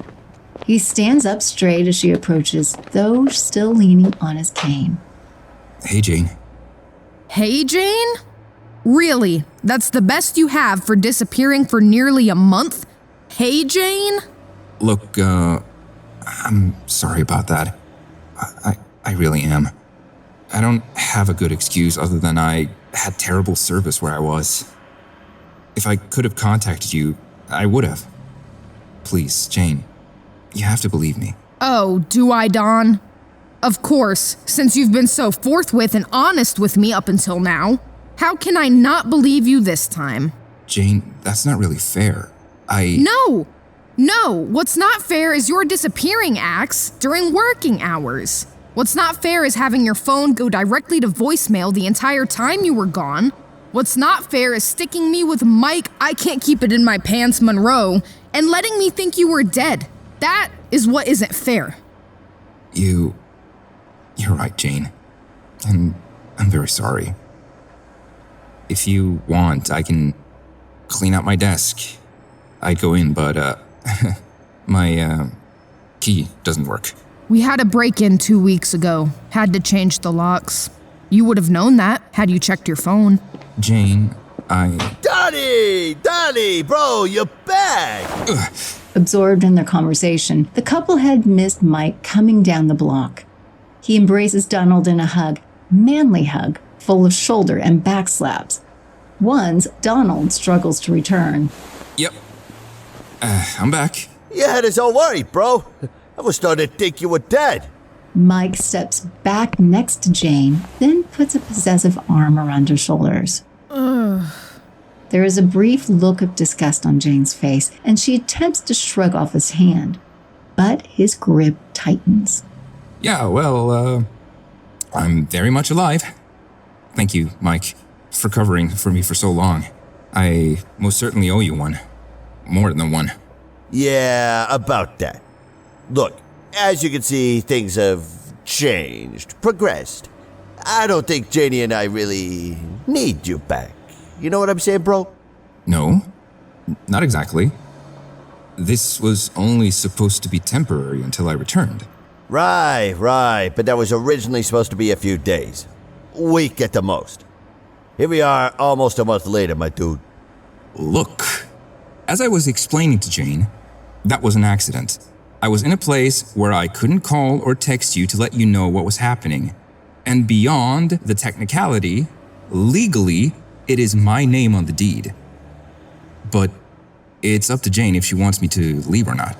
He stands up straight as she approaches, though still leaning on his cane. Hey, Jane. Hey, Jane? Really? That's the best you have for disappearing for nearly a month? Hey, Jane? Look, I'm sorry about that. I really am. I don't have a good excuse other than I had terrible service where I was. If I could have contacted you, I would have. Please, Jane, you have to believe me. Oh, do I, Don? Of course, since you've been so forthwith and honest with me up until now. How can I not believe you this time? Jane, that's not really fair. No, what's not fair is your disappearing acts during working hours. What's not fair is having your phone go directly to voicemail the entire time you were gone. What's not fair is sticking me with Mike, I can't keep it in my pants, Monroe, and letting me think you were dead. That is what isn't fair. You're right, Jane. And I'm very sorry. If you want, I can clean out my desk. I'd go in, but, my, key doesn't work. We had a break-in 2 weeks ago. Had to change the locks. You would have known that had you checked your phone. Jane, Donnie, bro, you're back! Absorbed in their conversation, the couple had missed Mike coming down the block. He embraces Donald in a hug, manly hug, full of shoulder and back slaps. Ones Donald struggles to return. Yep. I'm back. You had us all worried, bro. I was starting to think you were dead. Mike steps back next to Jane, then puts a possessive arm around her shoulders. There is a brief look of disgust on Jane's face, and she attempts to shrug off his hand, but his grip tightens. Yeah, well, I'm very much alive. Thank you, Mike, for covering for me for so long. I most certainly owe you one. More than one. Yeah, about that. Look, as you can see, things have changed, progressed. I don't think Janie and I really need you back. You know what I'm saying, bro? No, not exactly. This was only supposed to be temporary until I returned. Right, but that was originally supposed to be a few days. Week at the most. Here we are, almost a month later, my dude. Look, as I was explaining to Jane, that was an accident. I was in a place where I couldn't call or text you to let you know what was happening. And beyond the technicality, legally, it is my name on the deed. But it's up to Jane if she wants me to leave or not.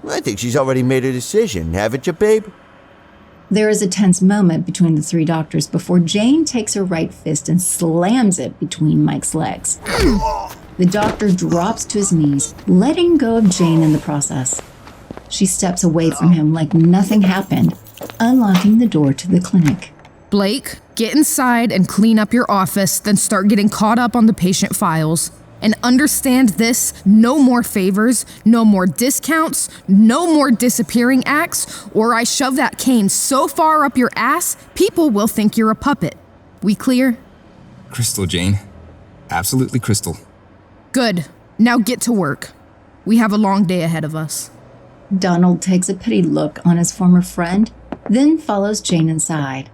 I think she's already made a decision, haven't you, babe? There is a tense moment between the three doctors before Jane takes her right fist and slams it between Mike's legs. The doctor drops to his knees, letting go of Jane in the process. She steps away from him like nothing happened, unlocking the door to the clinic. Blake, get inside and clean up your office, then start getting caught up on the patient files. And understand this, no more favors, no more discounts, no more disappearing acts, or I shove that cane so far up your ass, people will think you're a puppet. We clear? Crystal, Jane. Absolutely crystal. Good. Now get to work. We have a long day ahead of us. Donald takes a pity look on his former friend, then follows Jane inside.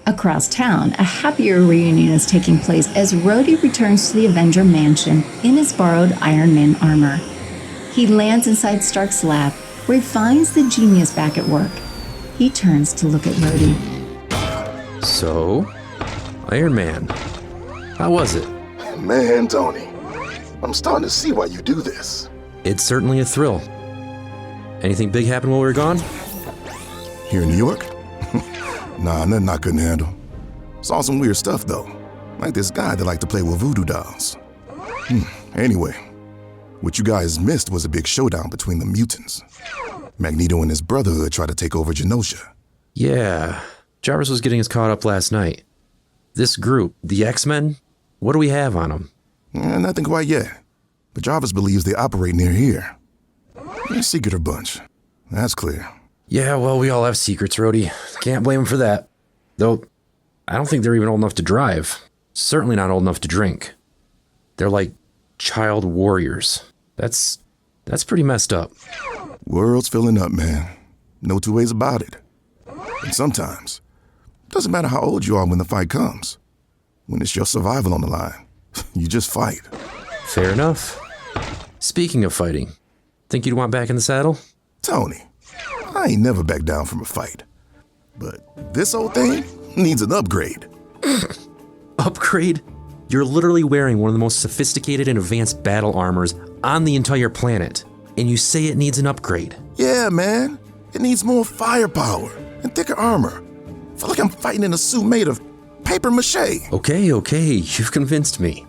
Across town, a happier reunion is taking place as Rhodey returns to the Avenger mansion in his borrowed Iron Man armor. He lands inside Stark's lab, where he finds the genius back at work. He turns to look at Rhodey. So, Iron Man, how was it? Man, Tony, I'm starting to see why you do this. It's certainly a thrill. Anything big happen while we were gone? Here in New York? Nah, nothing I couldn't handle. Saw some weird stuff, though. Like this guy that liked to play with voodoo dolls. Anyway, what you guys missed was a big showdown between the mutants. Magneto and his brotherhood tried to take over Genosha. Yeah, Jarvis was getting us caught up last night. This group, the X-Men, what do we have on them? Nothing quite yet. But Jarvis believes they operate near here. They're a secretive bunch. That's clear. Yeah, well, we all have secrets, Rhodey. Can't blame them for that. Though, I don't think they're even old enough to drive. Certainly not old enough to drink. They're like child warriors. That's pretty messed up. World's filling up, man. No two ways about it. And sometimes, it doesn't matter how old you are when the fight comes. When it's your survival on the line, you just fight. Fair enough. Speaking of fighting, think you'd want back in the saddle? Tony, I ain't never backed down from a fight. But this old thing needs an upgrade. Upgrade? You're literally wearing one of the most sophisticated and advanced battle armors on the entire planet, and you say it needs an upgrade. Yeah, man. It needs more firepower and thicker armor. I feel like I'm fighting in a suit made of paper mache. Okay, you've convinced me.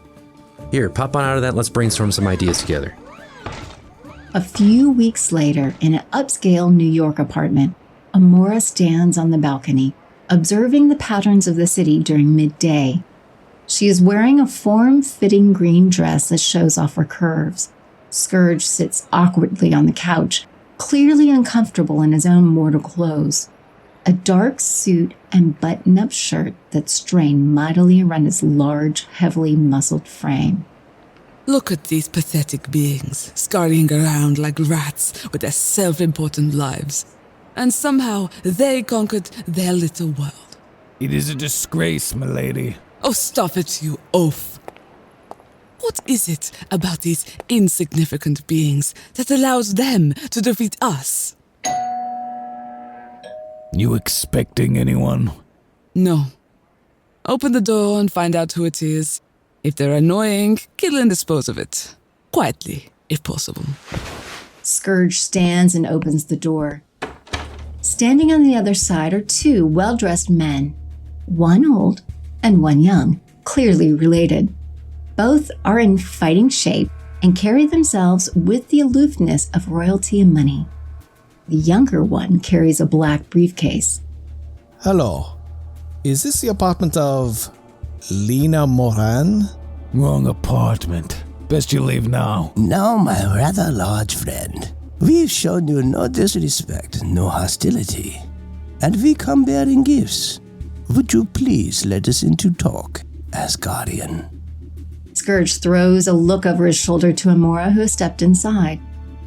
Here, pop on out of that, let's brainstorm some ideas together. A few weeks later, in an upscale New York apartment, Amora stands on the balcony, observing the patterns of the city during midday. She is wearing a form-fitting green dress that shows off her curves. Scourge sits awkwardly on the couch, clearly uncomfortable in his own mortal clothes. A dark suit and button-up shirt that strain mightily around his large, heavily muscled frame. Look at these pathetic beings, scurrying around like rats with their self-important lives. And somehow they conquered their little world. It is a disgrace, milady. Oh, stop it, you oaf. What is it about these insignificant beings that allows them to defeat us? You expecting anyone? No. Open the door and find out who it is. If they're annoying, kill and dispose of it. Quietly, if possible. Scourge stands and opens the door. Standing on the other side are two well-dressed men, one old and one young, clearly related. Both are in fighting shape and carry themselves with the aloofness of royalty and money. The younger one carries a black briefcase. Hello. Is this the apartment of Lena Moran? Wrong apartment. Best you leave now. No, my rather large friend. We've shown you no disrespect, no hostility. And we come bearing gifts. Would you please let us in to talk, Asgardian? Scourge throws a look over his shoulder to Amora, who has stepped inside.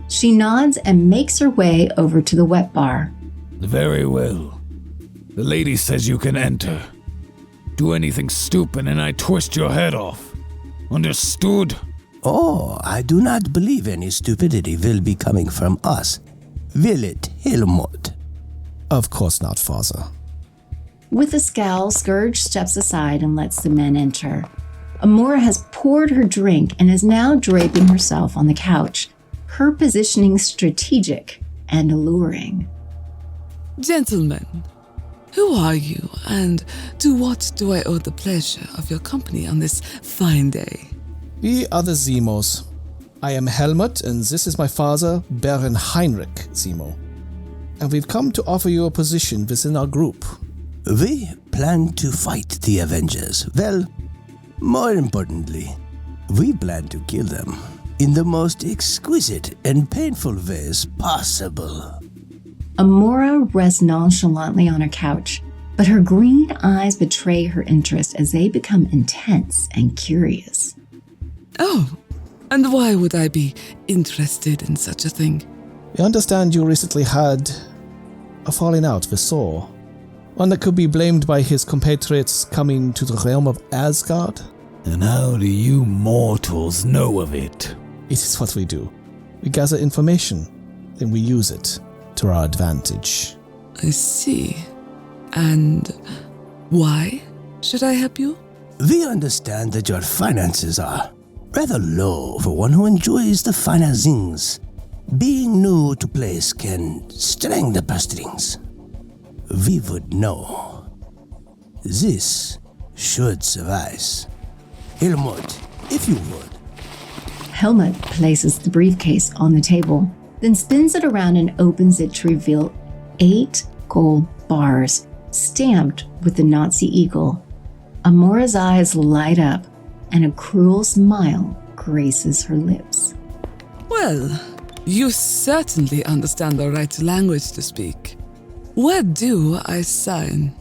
She nods and makes her way over to the wet bar. Very well. The lady says you can enter. Do anything stupid and I twist your head off. Understood? Oh, I do not believe any stupidity will be coming from us. Will it, Helmut? Of course not, father. With a scowl, Scourge steps aside and lets the men enter. Amora has poured her drink and is now draping herself on the couch, her positioning strategic and alluring. Gentlemen, who are you, and to what do I owe the pleasure of your company on this fine day? We are the Zemos. I am Helmut, and this is my father, Baron Heinrich Zemo. And we've come to offer you a position within our group. We plan to fight the Avengers. Well, more importantly, we plan to kill them in the most exquisite and painful ways possible. Amora rests nonchalantly on her couch, but her green eyes betray her interest as they become intense and curious. Oh, and why would I be interested in such a thing? We understand you recently had a falling out with Thor. One that could be blamed by his compatriots coming to the realm of Asgard. And how do you mortals know of it? It is what we do. We gather information, then we use it to our advantage. I see. And why should I help you? We understand that your finances are rather low for one who enjoys the finer things. Being new to place can strain the purse strings. We would know. This should suffice. Helmut, if you would. Helmut places the briefcase on the table, then spins it around and opens it to reveal 8 gold bars stamped with the Nazi eagle. Amora's eyes light up and a cruel smile graces her lips. Well, you certainly understand the right language to speak. Where do I sign?